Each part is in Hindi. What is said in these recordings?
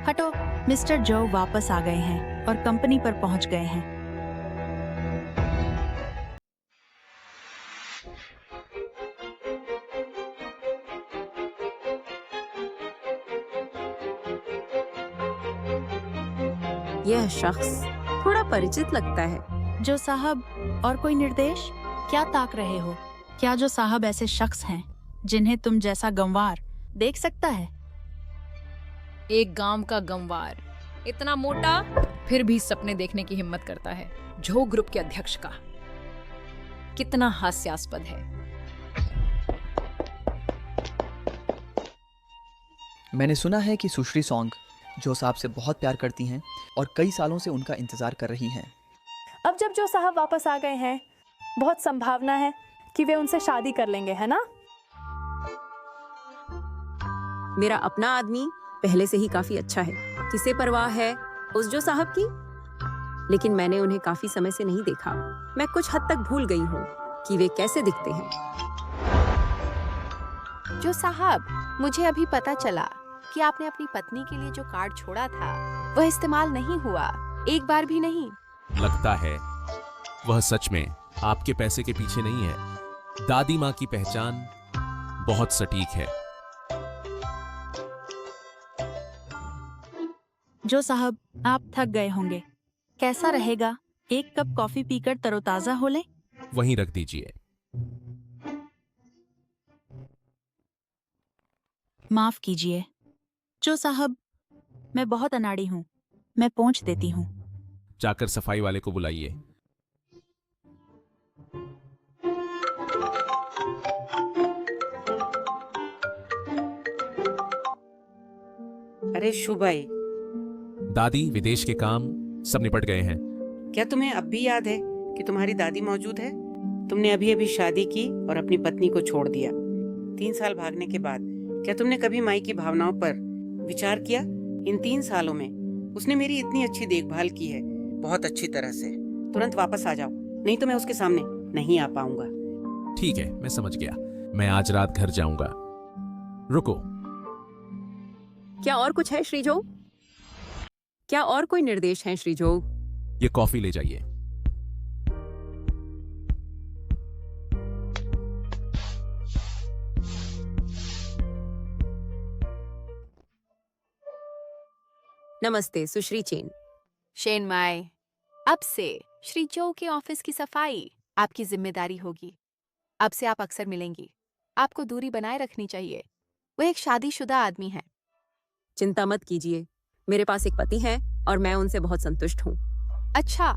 हटो। मिस्टर जो वापस आ गए हैं और कंपनी पर पहुंच गए हैं। यह शख्स थोड़ा परिचित लगता है। जो साहब, और कोई निर्देश? क्या ताक रहे हो? क्या जो साहब ऐसे शख्स हैं जिन्हें तुम जैसा गंवार देख सकता है? एक गांव का गंवार, इतना मोटा, फिर भी सपने देखने की हिम्मत करता है। जो ग्रुप के अध्यक्ष का कितना हास्यास्पद है। मैंने सुना है कि सुश्री सॉन्ग जो साहब से बहुत प्यार करती हैं और कई सालों से उनका इंतजार कर रही हैं। अब जब जो साहब वापस आ गए हैं, बहुत संभावना है कि वे उनसे शादी कर लेंगे, है ना? मेरा अपना आदमी पहले से ही काफी अच्छा है। किसे परवाह है उस जो साहब की? लेकिन मैंने उन्हें काफी समय से नहीं देखा। मैं कुछ हद तक भूल गई हूँ कि वे कैसे दिखते हैं। जो साहब, मुझे अभी पता चला कि आपने अपनी पत्नी के लिए जो कार्ड छोड़ा था वह इस्तेमाल नहीं हुआ, एक बार भी नहीं। लगता है वह सच में आपके पैसे के पीछे नहीं है। दादी माँ की पहचान बहुत सटीक है। जो साहब, आप थक गए होंगे। कैसा रहेगा एक कप कॉफी पीकर तरोताजा हो लें? वहीं रख दीजिए। माफ कीजिए जो साहब, मैं बहुत अनाड़ी हूँ। मैं पहुँच देती हूँ। जाकर सफाई वाले को बुलाइए। अरे शुभाई, दादी, विदेश के काम सब निपट गए हैं। क्या तुम्हें अब भी याद है कि तुम्हारी दादी मौजूद है? तुमने अभी अभी शादी की और अपनी पत्नी को छोड़ दिया। 3 साल भागने के बाद क्या तुमने कभी माई की भावनाओं पर विचार किया? इन 3 सालों में उसने मेरी इतनी अच्छी देखभाल की है, बहुत अच्छी तरह से। तुरंत वापस आ जाओ, नहीं तो मैं उसके सामने नहीं आ पाऊंगा। ठीक है, मैं समझ गया। मैं आज रात घर जाऊंगा। रुको। क्या और कुछ है श्रीजो? क्या और कोई निर्देश है श्रीजो? ये कॉफी ले जाइए। नमस्ते सुश्री चेन। शेन माई, अब से श्री जो के ऑफिस की सफाई आपकी जिम्मेदारी होगी। अब से आप अक्सर मिलेंगी। आपको दूरी बनाए रखनी चाहिए। वो एक शादीशुदा आदमी है। चिंता मत कीजिए, मेरे पास एक पति है और मैं उनसे बहुत संतुष्ट हूँ। अच्छा,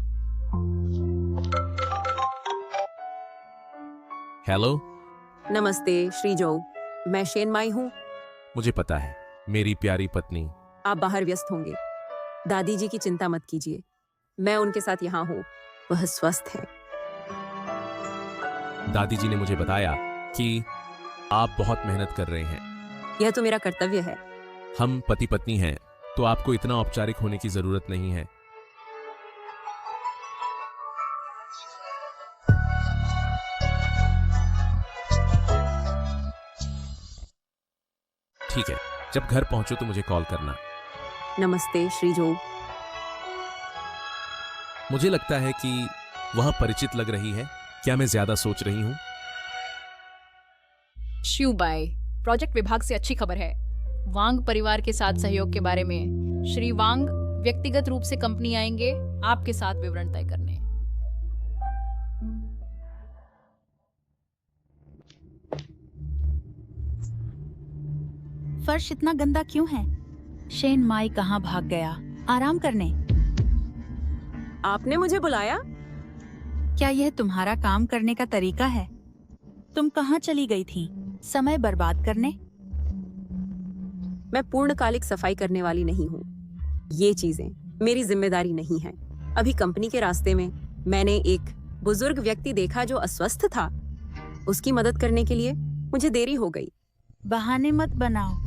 हेलो। नमस्ते श्रीजो, मैं शेन माई हूँ। मुझे पता है, मेरी प्यारी पत्नी। आप बाहर व्यस्त होंगे। दादी जी की चिंता मत कीजिए, मैं उनके साथ यहाँ हूँ। वह स्वस्थ है। दादी जी ने मुझे बताया कि आप बहुत मेहनत कर रहे हैं। यह तो मेरा कर्तव्य है। हम पति पत्नी हैं, तो आपको इतना औपचारिक होने की जरूरत नहीं है। ठीक है, जब घर पहुंचो तो मुझे कॉल करना। नमस्ते श्रीजो। मुझे लगता है कि वह परिचित लग रही है। क्या मैं ज्यादा सोच रही हूँ? शिवबाई, प्रोजेक्ट विभाग से अच्छी खबर है। वांग परिवार के साथ सहयोग के बारे में श्री वांग व्यक्तिगत रूप से कंपनी आएंगे आपके साथ विवरण तय करने। फर्श इतना गंदा क्यों है? शेन माई कहाँ भाग गया? आराम करने। आपने मुझे बुलाया? क्या यह तुम्हारा काम करने का तरीका है? तुम कहाँ चली गई थी? समय बर्बाद करने? मैं पूर्णकालिक सफाई करने वाली नहीं हूँ। ये चीजें मेरी जिम्मेदारी नहीं है। अभी कंपनी के रास्ते में मैंने एक बुजुर्ग व्यक्ति देखा जो अस्वस्थ था। उसकी मदद करने के लिए मुझे देरी हो गई। बहाने मत बनाओ।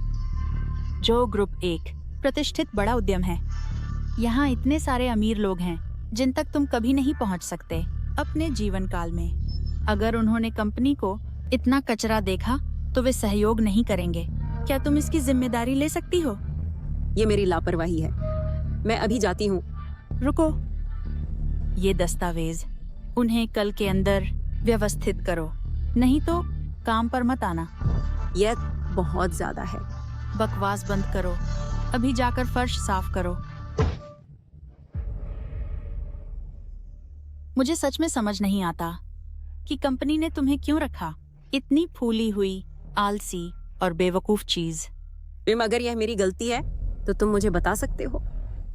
जो ग्रुप 1 प्रतिष्ठित बड़ा उद्यम है। यहाँ इतने सारे अमीर लोग हैं जिन तक तुम कभी नहीं पहुँच सकते अपने जीवन काल में। अगर उन्होंने कंपनी को इतना कचरा देखा तो वे सहयोग नहीं करेंगे। क्या तुम इसकी जिम्मेदारी ले सकती हो? ये मेरी लापरवाही है। मैं अभी जाती हूँ। रुको, ये दस्तावेज उन्हें कल के अंदर व्यवस्थित करो, नहीं तो काम पर मत आना। यह बहुत ज्यादा है। बकवास बंद करो, अभी जाकर फर्श साफ करो। मुझे सच में समझ नहीं आता कि कंपनी ने तुम्हें क्यों रखा, इतनी फूली हुई, आलसी और बेवकूफ चीज। प्रेम, अगर यह मेरी गलती है तो तुम मुझे बता सकते हो,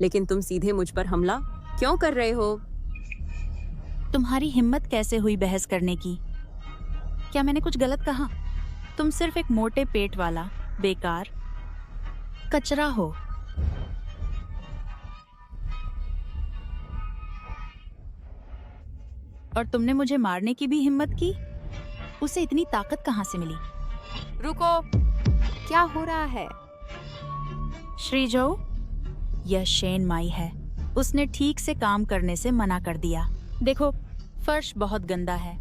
लेकिन तुम सीधे मुझ पर हमला क्यों कर रहे हो? तुम्हारी हिम्मत कैसे हुई बहस करने की? क्या मैंने कुछ गलत कहा? तुम सिर्फ एक मोटे पेट वाला बेकार कचरा हो। और तुमने मुझे मारने की भी हिम्मत की? उसे इतनी ताकत कहां से मिली? रुको, क्या हो रहा है? श्रीजो, यह शेन माई है। उसने ठीक से काम करने से मना कर दिया। देखो, फर्श बहुत गंदा है।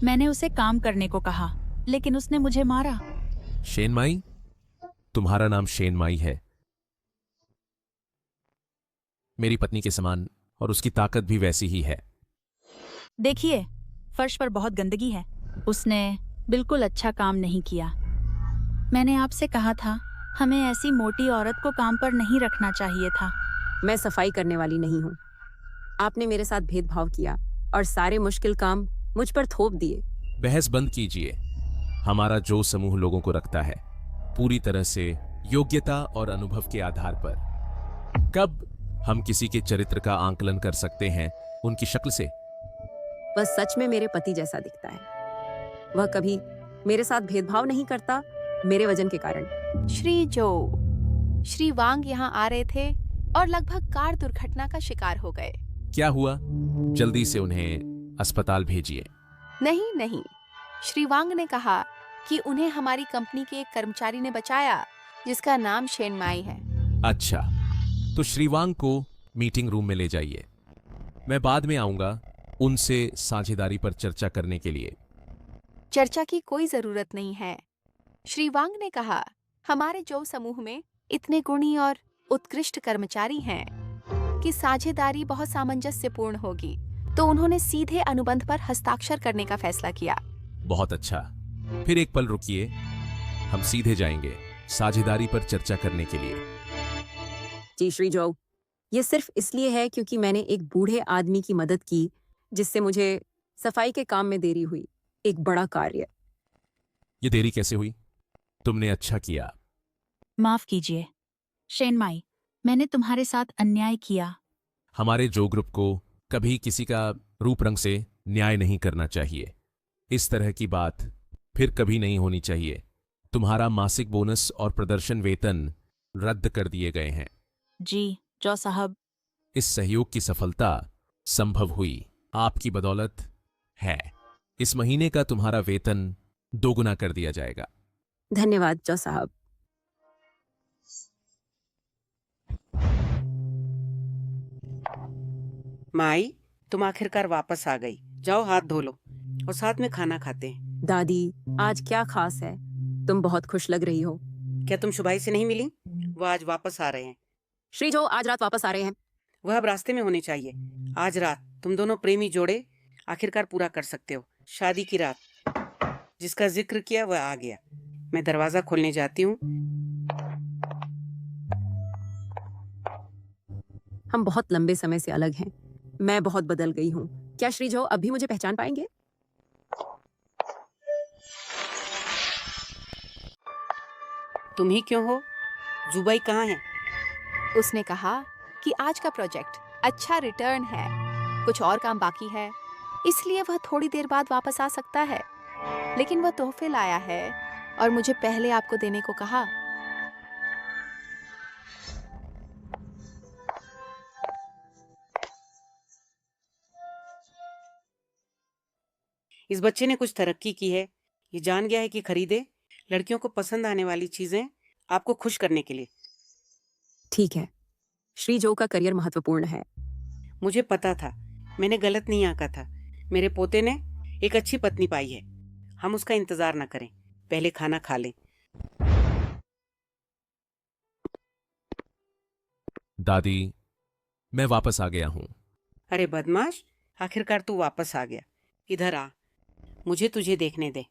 मैंने उसे काम करने को कहा, लेकिन उसने मुझे मारा। शेनमाई? तुम्हारा नाम शेनमाई है। मेरी पत्नी के समान, और उसकी ताकत भी वैसी ही है। देखिए, फर्श पर बहुत गंदगी है। उसने बिल्कुल अच्छा काम नहीं किया। मैंने आपसे कहा था, हमें ऐसी मोटी औरत को काम पर नहीं रखना चाहिए था। मैं सफाई करने वाली नहीं हूँ। आपने मेरे साथ भेदभाव किया और सारे मुश्किल काम मुझ पर थोप दिए। बहस बंद कीजिए। हमारा जो समूह लोगों को रखता है पूरी तरह से योग्यता और अनुभव के आधार पर। कब हम किसी के चरित्र का आंकलन कर सकते हैं? उनकी शक्ल से। वह सच में मेरे पति जैसा दिखता है। वह कभी मेरे साथ भेदभाव नहीं करता, मेरे वजन के कारण। श्री वांग यहाँ आ रहे थे और लगभग कार दुर्घटना का शिकार हो गए। क्या हुआ? जल्दी से उन्हें अस्पताल भेजिए। नहीं, श्री वांग ने कहा कि उन्हें हमारी कंपनी के एक कर्मचारी ने बचाया, जिसका नाम शेनमाई है। अच्छा, तो श्रीवांग को मीटिंग रूम में ले जाइए। मैं बाद में आऊंगा उनसे साझेदारी पर चर्चा करने के लिए। चर्चा की कोई जरूरत नहीं है। श्री वांग ने कहा, हमारे जो समूह में इतने गुणी और उत्कृष्ट कर्मचारी हैं कि साझेदारी बहुत सामंजस्यपूर्ण होगी, तो उन्होंने सीधे अनुबंध पर हस्ताक्षर करने का फैसला किया। बहुत अच्छा। फिर एक पल रुकिए, हम सीधे जाएंगे साझेदारी पर चर्चा करने के लिए। जी श्रीजो, ये सिर्फ इसलिए है क्योंकि मैंने एक बूढ़े आदमी की मदद की, जिससे मुझे सफाई के काम में देरी हुई। एक बड़ा कार्य। ये देरी कैसे हुई? तुमने अच्छा किया। माफ कीजिए शेनमाई, मैंने तुम्हारे साथ अन्याय किया। हमारे जो ग्रुप को कभी किसी का रूप रंग से न्याय नहीं करना चाहिए। इस तरह की बात फिर कभी नहीं होनी चाहिए। तुम्हारा मासिक बोनस और प्रदर्शन वेतन रद्द कर दिए गए हैं। जी जो साहब। इस सहयोग की सफलता संभव हुई आपकी बदौलत है। इस महीने का तुम्हारा वेतन 2 गुना कर दिया जाएगा। धन्यवाद जो साहब। माई, तुम आखिरकार वापस आ गई। जाओ हाथ धो लो और साथ में खाना खाते हैं। दादी, आज क्या खास है? तुम बहुत खुश लग रही हो। क्या तुम शुभाई से नहीं मिली? वो आज वापस आ रहे हैं। श्रीजो आज रात वापस आ रहे हैं। वह अब रास्ते में होने चाहिए। आज रात तुम दोनों प्रेमी जोड़े आखिरकार पूरा कर सकते हो। शादी की रात, जिसका जिक्र किया वह आ गया। मैं दरवाजा खोलने जाती हूँ। हम बहुत लंबे समय से अलग हैं। मैं बहुत बदल गई हूँ। क्या श्रीजो अब भी मुझे पहचान पाएंगे? तुम ही क्यों हो? जुबाई कहाँ है? उसने कहा कि आज का प्रोजेक्ट अच्छा रिटर्न है, कुछ और काम बाकी है, इसलिए वह थोड़ी देर बाद वापस आ सकता है। लेकिन वह तोहफे लाया है और मुझे पहले आपको देने को कहा। इस बच्चे ने कुछ तरक्की की है। ये जान गया है कि खरीदे लड़कियों को पसंद आने वाली चीजें आपको खुश करने के लिए। ठीक है, श्रीजो का करियर महत्वपूर्ण है। मुझे पता था, मैंने गलत नहीं आंका था। मेरे पोते ने एक अच्छी पत्नी पाई है। हम उसका इंतजार न करें, पहले खाना खा लें। दादी, मैं वापस आ गया हूँ। अरे बदमाश, आखिरकार तू वापस आ गया। इधर आ, मुझे तुझे देखने दे।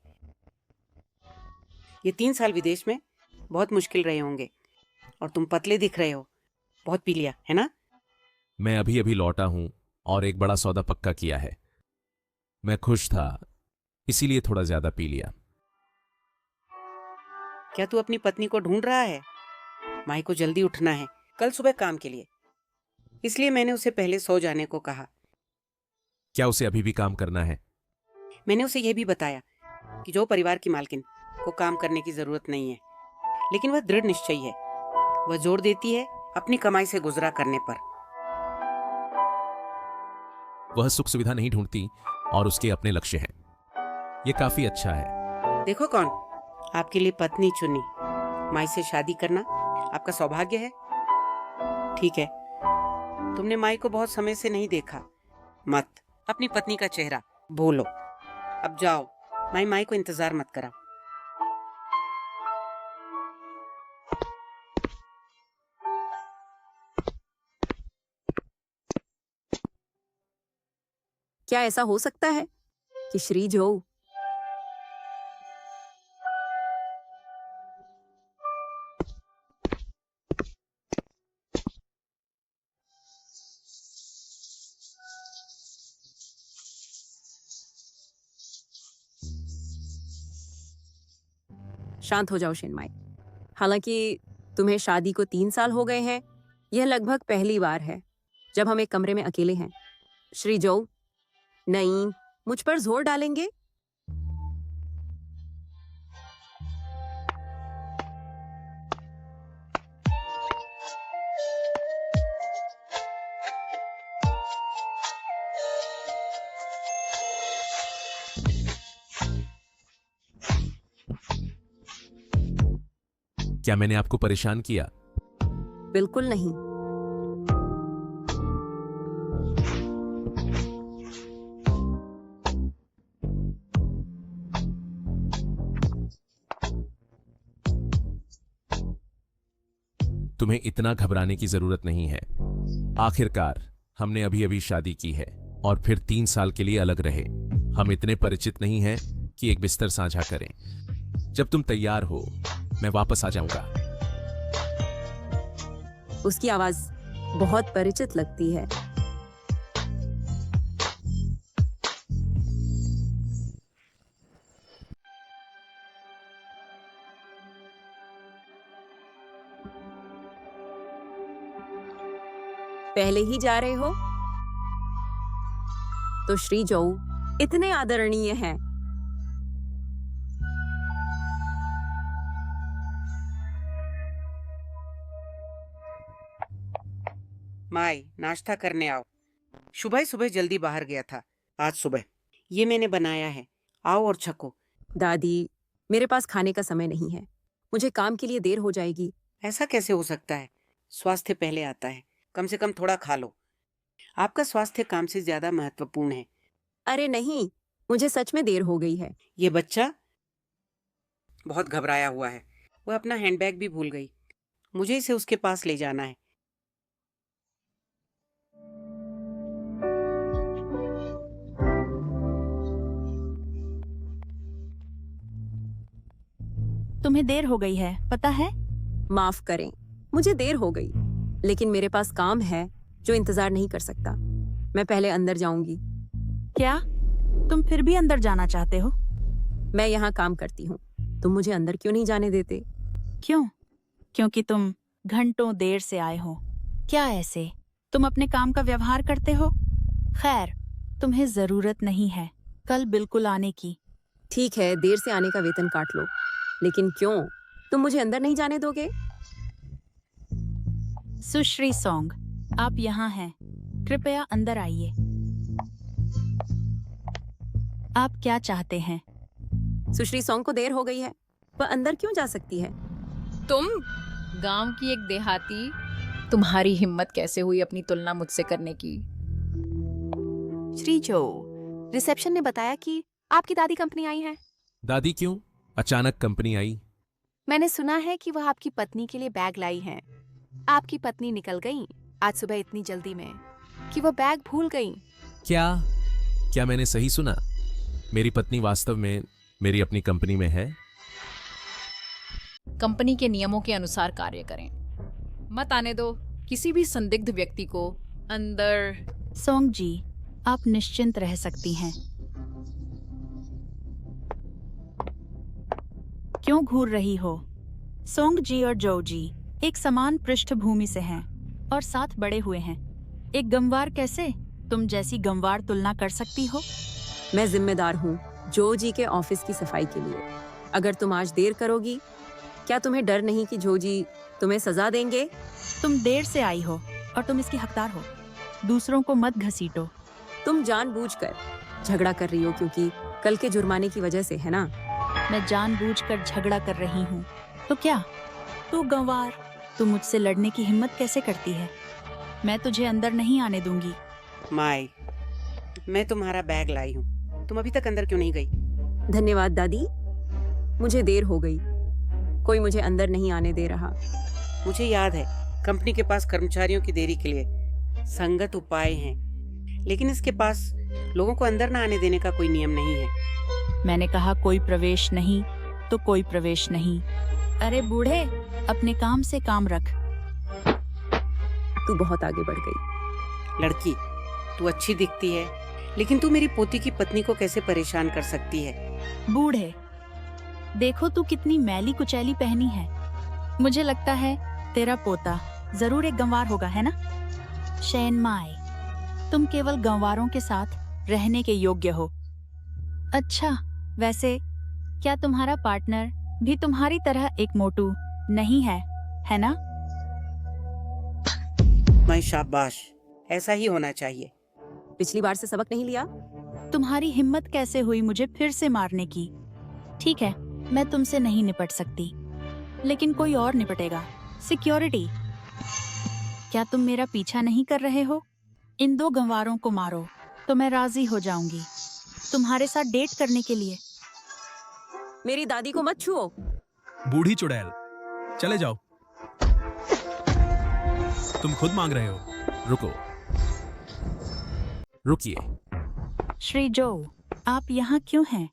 ये 3 साल विदेश में बहुत मुश्किल रहे होंगे और तुम पतले दिख रहे हो। बहुत पी लिया है ना? मैं अभी अभी लौटा हूँ और एक बड़ा सौदा पक्का किया है। मैं खुश था, इसीलिए थोड़ा ज्यादा पी लिया। क्या तू अपनी पत्नी को ढूंढ रहा है? माई को जल्दी उठना है कल सुबह काम के लिए, इसलिए मैंने उसे पहले सो जाने को कहा। क्या उसे अभी भी काम करना है? मैंने उसे यह भी बताया कि जो परिवार की मालकिन को काम करने की जरूरत नहीं है, लेकिन वह दृढ़ निश्चयी है। वह जोर देती है अपनी कमाई से गुजरा करने पर। वह सुख सुविधा नहीं ढूंढती और उसके अपने लक्ष्य हैं। ये काफी अच्छा है। देखो कौन आपके लिए पत्नी चुनी। माई से शादी करना आपका सौभाग्य है। ठीक है, तुमने माई को बहुत समय से नहीं देखा। मत अपनी पत्नी का चेहरा भूलो। अब जाओ, माई को इंतजार मत कराओ। क्या ऐसा हो सकता है कि श्री जो शांत हो जाओ शिनमाई। हालांकि तुम्हें शादी को 3 साल हो गए हैं, यह लगभग पहली बार है जब हम एक कमरे में अकेले हैं। श्री जो, नहीं, मुझ पर जोर डालेंगे? क्या मैंने आपको परेशान किया? बिल्कुल नहीं। तुम्हें इतना घबराने की जरूरत नहीं है। आखिरकार हमने अभी अभी शादी की है और फिर 3 साल के लिए अलग रहे। हम इतने परिचित नहीं हैं कि एक बिस्तर साझा करें। जब तुम तैयार हो, मैं वापस आ जाऊंगा। उसकी आवाज बहुत परिचित लगती है। पहले ही जा रहे हो? तो श्री जो इतने आदरणीय हैं। माई, नाश्ता करने आओ। सुबह सुबह जल्दी बाहर गया था आज सुबह। ये मैंने बनाया है, आओ और छको। दादी, मेरे पास खाने का समय नहीं है। मुझे काम के लिए देर हो जाएगी। ऐसा कैसे हो सकता है? स्वास्थ्य पहले आता है। कम से कम थोड़ा खा लो। आपका स्वास्थ्य काम से ज्यादा महत्वपूर्ण है। अरे नहीं, मुझे सच में देर हो गई है। ये बच्चा बहुत घबराया हुआ है। वह अपना हैंडबैग भी भूल गई। मुझे इसे उसके पास ले जाना है। तुम्हें देर हो गई है, पता है? माफ करें, मुझे देर हो गई, लेकिन मेरे पास काम है जो इंतजार नहीं कर सकता। मैं पहले अंदर जाऊंगी। क्या तुम फिर भी अंदर जाना चाहते हो? मैं यहाँ काम करती हूँ, तुम मुझे अंदर क्यों नहीं जाने देते? क्यों? क्योंकि तुम घंटों देर से आए हो। क्या ऐसे तुम अपने काम का व्यवहार करते हो? खैर, तुम्हें जरूरत नहीं है कल बिल्कुल आने की। ठीक है, देर से आने का वेतन काट लो, लेकिन क्यों? तुम मुझे अंदर नहीं जाने दोगे? सुश्री सोंग, आप यहाँ हैं। कृपया अंदर आइए। आप क्या चाहते हैं? सुश्री सोंग को देर हो गई है, वह अंदर क्यों जा सकती है? तुम गांव की एक देहाती, तुम्हारी हिम्मत कैसे हुई अपनी तुलना मुझसे करने की? श्री जो, रिसेप्शन ने बताया कि आपकी दादी कंपनी आई है। दादी क्यों अचानक कंपनी आई? मैंने सुना है कि वह आपकी पत्नी के लिए बैग लाई हैं। आपकी पत्नी निकल गई आज सुबह इतनी जल्दी में कि वो बैग भूल गई। क्या क्या मैंने सही सुना? मेरी पत्नी वास्तव में मेरी अपनी कंपनी में है? कंपनी के नियमों के अनुसार कार्य करें। मत आने दो किसी भी संदिग्ध व्यक्ति को अंदर। सोंग जी, आप निश्चिंत रह सकती हैं। क्यों घूर रही हो? सोंग जी और जो जी एक समान पृष्ठभूमि से हैं और साथ बड़े हुए हैं। एक गंवार कैसे तुम जैसी गंवार तुलना कर सकती हो? मैं जिम्मेदार हूँ जो जी के ऑफिस की सफाई के लिए। अगर तुम आज देर करोगी, क्या तुम्हें डर नहीं कि जो जी तुम्हें सजा देंगे? तुम देर से आई हो और तुम इसकी हकदार हो। दूसरों को मत घसीटो। तुम जानबूझकर झगड़ा कर रही हो क्योंकि कल के जुर्माने की वजह से, है ना? मैं जानबूझकर झगड़ा कर रही हूँ तो क्या? तू गंवार, तू मुझसे लड़ने की हिम्मत कैसे करती है? मैं तुझे अंदर नहीं आने दूंगी। माई, मैं तुम्हारा बैग लाई हूँ। तुम अभी तक अंदर क्यों नहीं गई? धन्यवाद दादी, मुझे देर हो गई। कोई मुझे अंदर नहीं आने दे रहा। मुझे याद है कंपनी के पास कर्मचारियों की देरी के लिए संगत उपाय हैं, लेकिन इसके पास लोगों को अंदर न आने देने का कोई नियम नहीं है। मैंने कहा कोई प्रवेश नहीं तो कोई प्रवेश नहीं। अरे बूढ़े, अपने काम से काम रख। तू बहुत आगे बढ़ गई। लड़की, तू अच्छी दिखती है, लेकिन तू मेरी पोती की पत्नी को कैसे परेशान कर सकती है? बूढ़े, देखो तू कितनी मैली कुचैली पहनी है। मुझे लगता है तेरा पोता जरूर एक गंवार होगा, है ना? शैन माई, तुम केवल गंवारों के साथ रहने के योग्य हो। अच्छा, वैसे क्या तुम्हारा पार्टनर भी तुम्हारी तरह एक मोटू नहीं है ना? मैं शाबाश, ऐसा ही होना चाहिए। पिछली बार से सबक नहीं लिया? तुम्हारी हिम्मत कैसे हुई मुझे फिर से मारने की? ठीक है, मैं तुमसे नहीं निपट सकती, लेकिन कोई और निपटेगा। सिक्योरिटी, क्या तुम मेरा पीछा नहीं कर रहे हो? इन दो गंवारों को मारो तो मैं राजी हो जाऊंगी तुम्हारे साथ डेट करने के लिए। मेरी दादी को मत छुओ। बूढ़ी चुड़ैल, चले जाओ। तुम खुद मांग रहे हो। रुको, रुकिए। श्री जो, आप यहाँ क्यों हैं?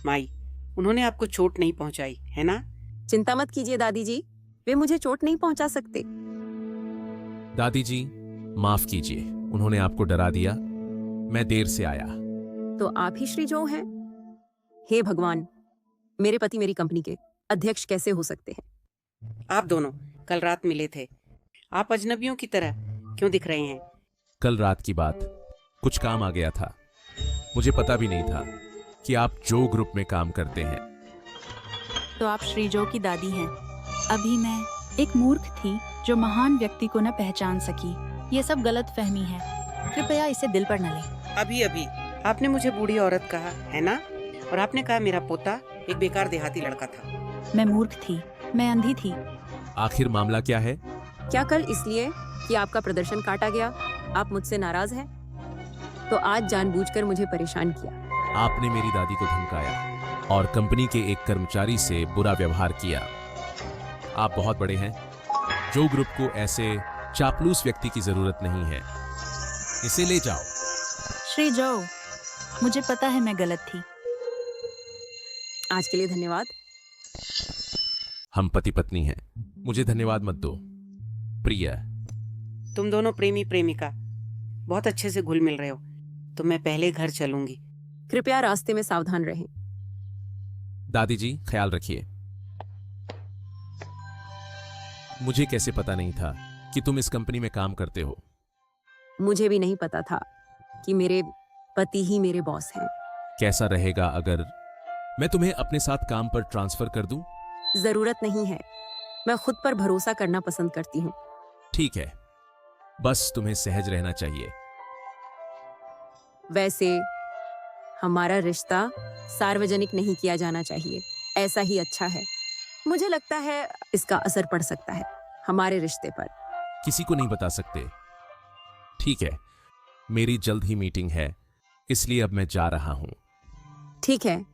माई, उन्होंने आपको चोट नहीं पहुंचाई, है ना? चिंता मत कीजिए दादी जी, वे मुझे चोट नहीं पहुंचा सकते। दादी जी, माफ कीजिए, उन्होंने आपको डरा दिया। मैं देर से आया। तो आप ही श्री जो हैं? हे भगवान, मेरे पति मेरी कंपनी के अध्यक्ष कैसे हो सकते हैं? आप दोनों कल रात मिले थे। आप अजनबियों की तरह क्यों दिख रहे हैं? कल रात की बात, कुछ काम आ गया था। मुझे पता भी नहीं था कि आप जो ग्रुप में काम करते हैं। तो आप श्री जो की दादी हैं। अभी मैं एक मूर्ख थी जो महान व्यक्ति को न पहचान सकी। ये सब गलत फहमी है, कृपया इसे दिल पर न लें। अभी अभी आपने मुझे बूढ़ी औरत कहा, है ना? और आपने कहा मेरा पोता एक बेकार देहाती लड़का था। मैं मूर्ख थी, मैं अंधी थी। आखिर मामला क्या है? क्या कल इसलिए कि आपका प्रदर्शन काटा गया आप मुझसे नाराज हैं? तो आज जानबूझकर मुझे परेशान किया। आपने मेरी दादी को धमकाया और कंपनी के एक कर्मचारी से बुरा व्यवहार किया। आप बहुत बड़े हैं। जो ग्रुप को ऐसे चापलूस व्यक्ति की जरूरत नहीं है। इसे ले जाओ। श्री जो, मुझे पता है मैं गलत थी। आज के लिए धन्यवाद। हम पति पत्नी हैं, मुझे धन्यवाद मत दो। प्रिया, तुम दोनों प्रेमी प्रेमिका बहुत अच्छे से घुल मिल रहे हो। तो मैं पहले घर चलूंगी। कृपया रास्ते में सावधान रहें। दादी जी ख्याल रखिए। मुझे कैसे पता नहीं था कि तुम इस कंपनी में काम करते हो? मुझे भी नहीं पता था कि मेरे पति ही मेरे बॉस हैं। कैसा रहेगा अगर मैं तुम्हें अपने साथ काम पर ट्रांसफर कर दूं? जरूरत नहीं है, मैं खुद पर भरोसा करना पसंद करती हूँ। ठीक है, बस तुम्हें सहज रहना चाहिए। वैसे हमारा रिश्ता सार्वजनिक नहीं किया जाना चाहिए, ऐसा ही अच्छा है। मुझे लगता है इसका असर पड़ सकता है हमारे रिश्ते पर। किसी को नहीं बता सकते। ठीक है, मेरी जल्द ही मीटिंग है, इसलिए अब मैं जा रहा हूं। ठीक है।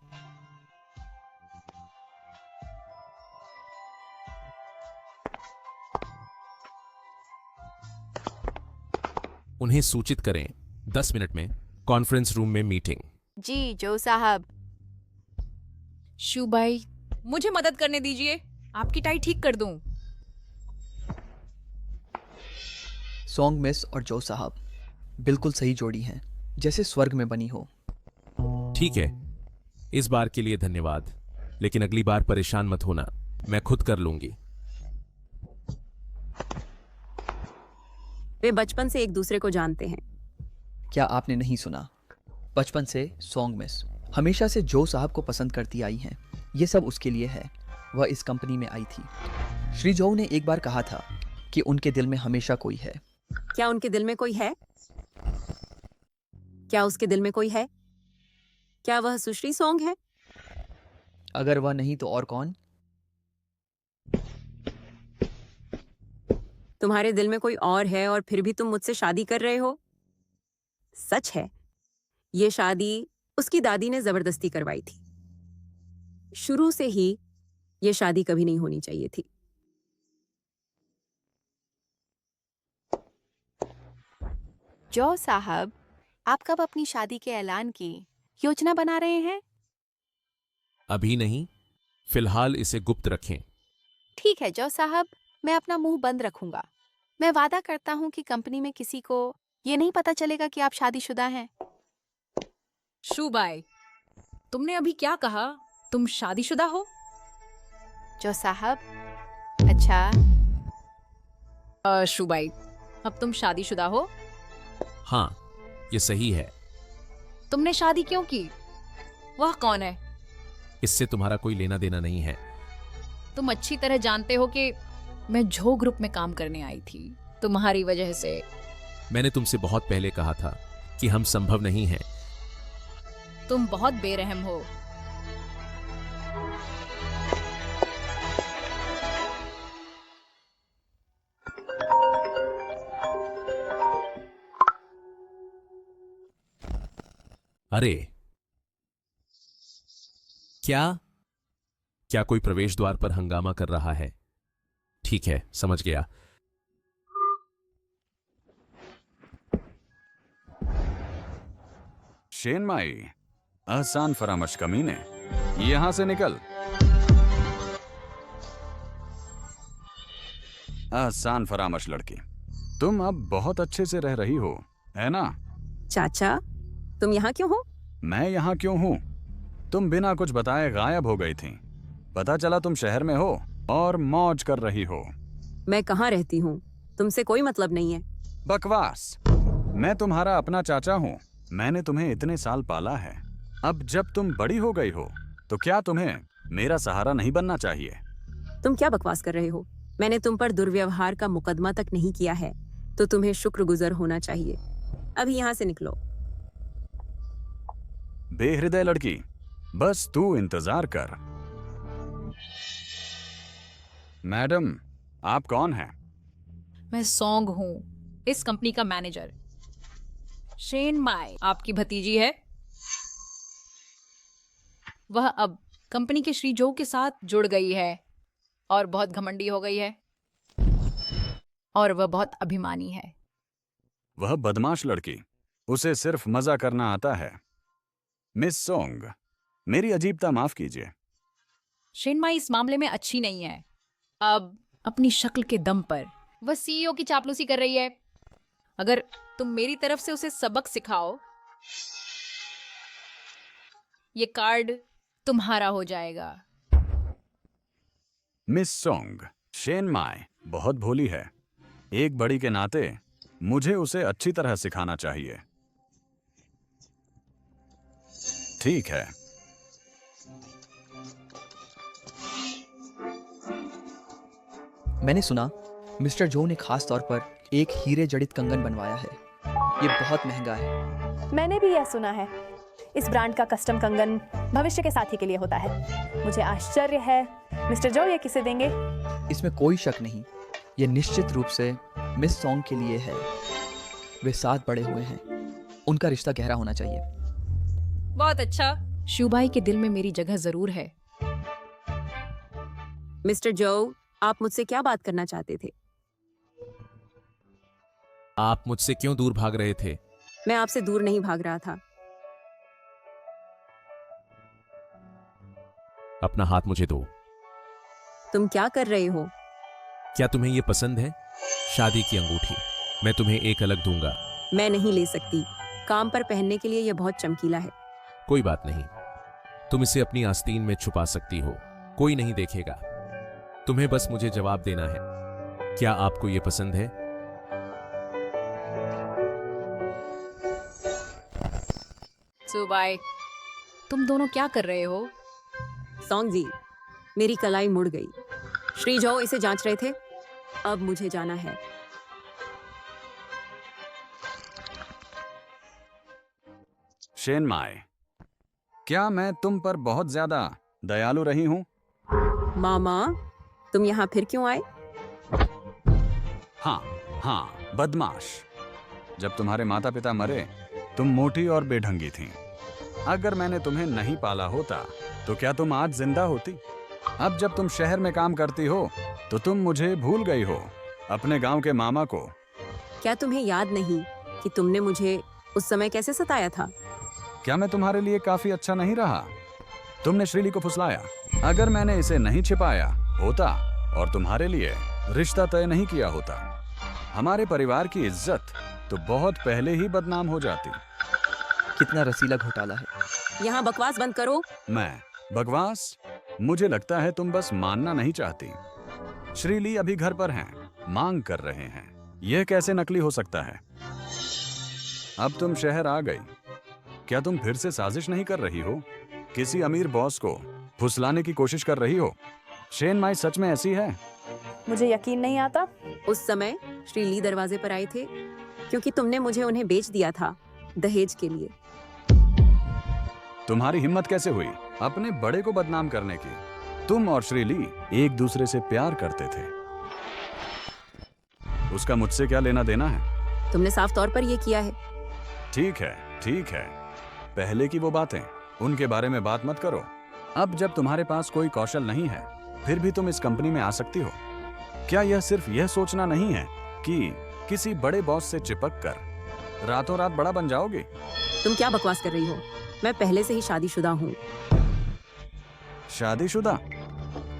उन्हें सूचित करें 10 मिनट में कॉन्फ्रेंस रूम में मीटिंग। जी जो साहब। शुबाई, मुझे मदद करने दीजिए, आपकी टाई ठीक कर दूं। सॉन्ग मिस और जो साहब बिल्कुल सही जोड़ी हैं, जैसे स्वर्ग में बनी हो। ठीक है, इस बार के लिए धन्यवाद, लेकिन अगली बार परेशान मत होना, मैं खुद कर लूंगी। वे बचपन से एक दूसरे को जानते हैं। क्या आपने नहीं सुना? बचपन से सॉन्ग मिस हमेशा से जो साहब को पसंद करती आई हैं। ये सब उसके लिए है, वह इस कंपनी में आई थी। श्री जो ने एक बार कहा था कि उनके दिल में हमेशा कोई है। क्या उनके दिल में कोई है? क्या उसके दिल में कोई है? क्या वह सुश्री सॉन्ग है? अगर वह नहीं तो और कौन? तुम्हारे दिल में कोई और है और फिर भी तुम मुझसे शादी कर रहे हो? सच है, ये शादी उसकी दादी ने जबरदस्ती करवाई थी। शुरू से ही ये शादी कभी नहीं होनी चाहिए थी। जो साहब, आप कब अपनी शादी के ऐलान की योजना बना रहे हैं? अभी नहीं, फिलहाल इसे गुप्त रखें। ठीक है जो साहब, मैं अपना मुंह बंद रखूंगा। मैं वादा करता हूं कि कंपनी में किसी को ये नहीं पता चलेगा कि आप शादीशुदा हैं। शुबाई, तुमने अभी क्या कहा? तुम शादीशुदा हो? जो साहब, अच्छा शुबाई, अब तुम शादीशुदा हो? हाँ, ये सही है। तुमने शादी क्यों की? वह कौन है? इससे तुम्हारा कोई लेना देना नहीं है। तुम अच्छी तरह जानते हो कि मैं जो ग्रुप में काम करने आई थी तुम्हारी वजह से। मैंने तुमसे बहुत पहले कहा था कि हम संभव नहीं हैं। तुम बहुत बेरहम हो। अरे क्या क्या कोई प्रवेश द्वार पर हंगामा कर रहा है? ठीक है, समझ गया। शेन माई, आसान फरामश कमीने, यहां से निकल। आसान फरामश लड़की, तुम अब बहुत अच्छे से रह रही हो, है ना? चाचा, तुम यहाँ क्यों हो? मैं यहाँ क्यों हूँ? तुम बिना कुछ बताए गायब हो गई थी। पता चला तुम शहर में हो और मौज कर रही हो। मैं कहाँ रहती हूँ, तुमसे कोई मतलब नहीं है। बकवास। मैं तुम्हारा अपना चाचा हूँ। मैंने तुम्हें इतने साल पाला है। अब जब तुम बड़ी हो गई हो तो क्या तुम्हें मेरा सहारा नहीं बनना चाहिए? तुम क्या बकवास कर रहे हो? मैंने तुम पर दुर्व्यवहार का मुकदमा तक नहीं किया है, तो तुम्हें शुक्रगुजार होना चाहिए। अभी यहाँ से निकलो। बेहृदय लड़की, बस तू इंतजार कर। मैडम, आप कौन हैं? मैं सॉन्ग हूँ, इस कंपनी का मैनेजर। शेन माई आपकी भतीजी है। वह अब कंपनी के श्री जो के साथ जुड़ गई है और बहुत घमंडी हो गई है, और वह बहुत अभिमानी है। वह बदमाश लड़की, उसे सिर्फ मजा करना आता है। मिस सोंग, मेरी अजीबता माफ कीजिए। शेन माई इस मामले में अच्छी नहीं है। अब अपनी शक्ल के दम पर वह सीईओ की चापलूसी कर रही है। अगर तुम मेरी तरफ से उसे सबक सिखाओ, ये कार्ड तुम्हारा हो जाएगा। मिस सोंग, शेन माई बहुत भोली है। एक बड़ी के नाते मुझे उसे अच्छी तरह सिखाना चाहिए। ठीक है। मैंने सुना मिस्टर जो ने खास तौर पर एक हीरे जड़ित कंगन बनवाया है। ये बहुत महंगा है। मैंने भी यह सुना है। इस ब्रांड का कस्टम कंगन भविष्य के साथी के लिए होता है। मुझे आश्चर्य है, मिस्टर जो ये किसे देंगे? इसमें कोई शक नहीं, ये निश्चित रूप से मिस सॉन्ग के लिए है। वे साथ बड़े हुए हैं, उनका रिश्ता गहरा होना चाहिए। बहुत अच्छा। शुबाई के दिल में मेरी जगह जरूर है। मिस्टर जो, आप मुझसे क्या बात करना चाहते थे? आप मुझसे क्यों दूर भाग रहे थे? मैं आपसे दूर नहीं भाग रहा था। अपना हाथ मुझे दो। तुम क्या कर रहे हो? क्या तुम्हें यह पसंद है? शादी की अंगूठी मैं तुम्हें एक अलग दूंगा। मैं नहीं ले सकती। काम पर पहनने के लिए यह बहुत चमकीला है। कोई बात नहीं, तुम इसे अपनी आस्तीन में छुपा सकती हो, कोई नहीं देखेगा। तुम्हें बस मुझे जवाब देना है, क्या आपको यह पसंद है? सुबाई, तुम दोनों क्या कर रहे हो? सॉन्ग जी, मेरी कलाई मुड़ गई। श्री जो इसे जांच रहे थे। अब मुझे जाना है। शेन माई, क्या मैं तुम पर बहुत ज्यादा दयालु रही हूं? मामा, तुम यहाँ फिर क्यों आए? हाँ, बदमाश। जब तुम्हारे माता पिता मरे, तुम मोटी और बेढंगी थीं। अगर मैंने तुम्हें नहीं पाला होता, तो क्या तुम आज जिंदा होती? अब जब तुम शहर में काम करती हो, तो तुम मुझे भूल गई हो, अपने गांव के मामा को। क्या तुम्हें याद नहीं कि तुमने मुझे उस समय कैसे सताया था? क्या मैं तुम्हारे लिए काफी अच्छा नहीं रहा? तुमने श्रीली को फुसलाया। अगर मैंने इसे नहीं छिपाया होता और तुम्हारे लिए रिश्ता तय नहीं किया होता, हमारे परिवार की इज्जत तो बहुत पहले ही बदनाम हो जाती। कितना रसीला घोटाला है। यहाँ बकवास बंद करो। मैं बकवास? मुझे लगता है तुम बस मानना नहीं चाहती। श्रीली अभी घर पर हैं, मांग कर रहे हैं। यह कैसे नकली हो सकता है? अब तुम शहर आ गई, क्या तुम फिर से साजिश नहीं कर रही हो? किसी अमीर बॉस को फुसलाने की कोशिश कर रही हो? शेन माई सच में ऐसी है? मुझे यकीन नहीं आता। उस समय श्री ली दरवाजे पर आए थे क्योंकि तुमने मुझे उन्हें बेच दिया था दहेज के लिए। तुम्हारी हिम्मत कैसे हुई अपने बड़े को बदनाम करने की? तुम और श्रीली एक दूसरे से प्यार करते थे। उसका मुझसे क्या लेना देना है? तुमने साफ तौर पर यह किया है। ठीक है। पहले की वो बातें, उनके बारे में बात मत करो। अब जब तुम्हारे पास कोई कौशल नहीं है, फिर भी तुम इस कंपनी में आ सकती हो। क्या यह सिर्फ यह सोचना नहीं है कि किसी बड़े बॉस से चिपक कर रातों रात बड़ा बन जाओगे? तुम क्या बकवास कर रही हो? मैं पहले से ही शादीशुदा हूँ। शादीशुदा?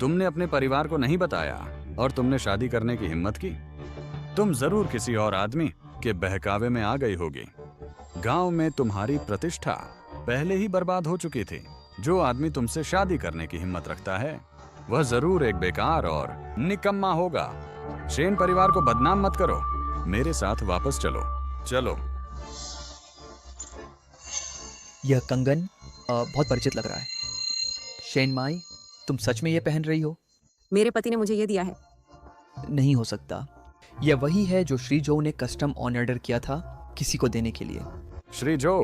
तुमने अपने परिवार को नहीं बताया और तुमने शादी करने की हिम्मत की। तुम जरूर किसी और आदमी के बहकावे में आ गई होगी। गांव में तुम्हारी प्रतिष्ठा पहले ही बर्बाद हो चुकी थी। जो आदमी तुमसे शादी करने की हिम्मत रखता है, वह जरूर एक बेकार और निकम्मा होगा। शेन परिवार को बदनाम मत करो। मेरे साथ वापस चलो। यह कंगन बहुत परिचित लग रहा है। शेन माई, तुम सच में ये पहन रही हो? मेरे पति ने मुझे ये दिया है। नहीं हो सकता। यह वही है जो श्री जो ने कस्टम ऑर्डर किया था किसी को देने के लिए। श्री जो,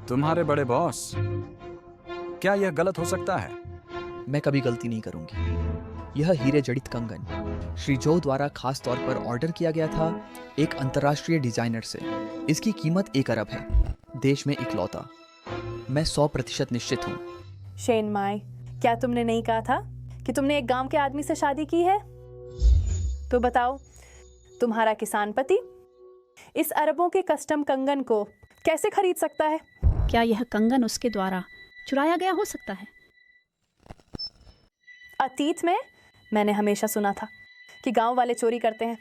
तुम्हारे बड़े बॉस, क्या यह गलत हो सकता है? मैं कभी गलती नहीं करूंगी। यह हीरे जड़ित कंगन श्री जो द्वारा खास तौर पर ऑर्डर किया गया था एक अंतर्राष्ट्रीय डिजाइनर से। इसकी कीमत 1 अरब है, देश में इकलौता। मैं 100% निश्चित हूँ। शेन माई, क्या तुमने नहीं कहा था कि तुमने एक गांव के आदमी से शादी की है? तो बताओ, तुम्हारा किसान पति इस अरबों के कस्टम कंगन को कैसे खरीद सकता है? क्या यह कंगन उसके द्वारा चुराया गया हो सकता है? अतीत में मैंने हमेशा सुना था कि गांव वाले चोरी करते हैं।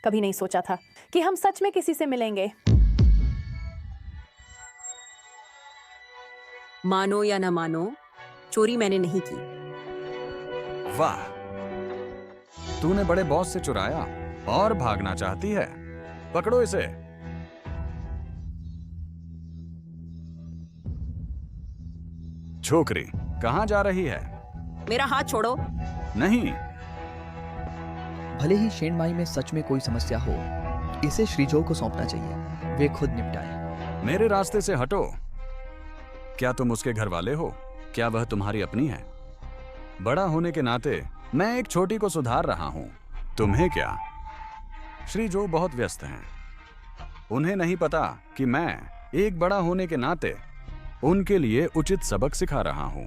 कभी नहीं सोचा था कि हम सच में किसी से मिलेंगे। मानो या न मानो, चोरी मैंने नहीं की। वाह, तूने बड़े बॉस से चुराया और भागना चाहती है। पकड़ो इसे। छोकरी, कहां जा रही है? मेरा हाथ छोड़ो। नहीं। भले ही शेन माई में सच में कोई समस्या हो, इसे श्रीजो को सौंपना चाहिए। वे खुद निपटाए। मेरे रास्ते से हटो। क्या तुम उसके घर वाले हो? क्या वह तुम्हारी अपनी है? बड़ा होने के नाते मैं एक छोटी को सुधार रहा हूं। तुम्हें क्या? श्री जो बहुत व्यस्त हैं। उन्हें नहीं पता कि मैं एक बड़ा होने के नाते उनके लिए उचित सबक सिखा रहा हूं।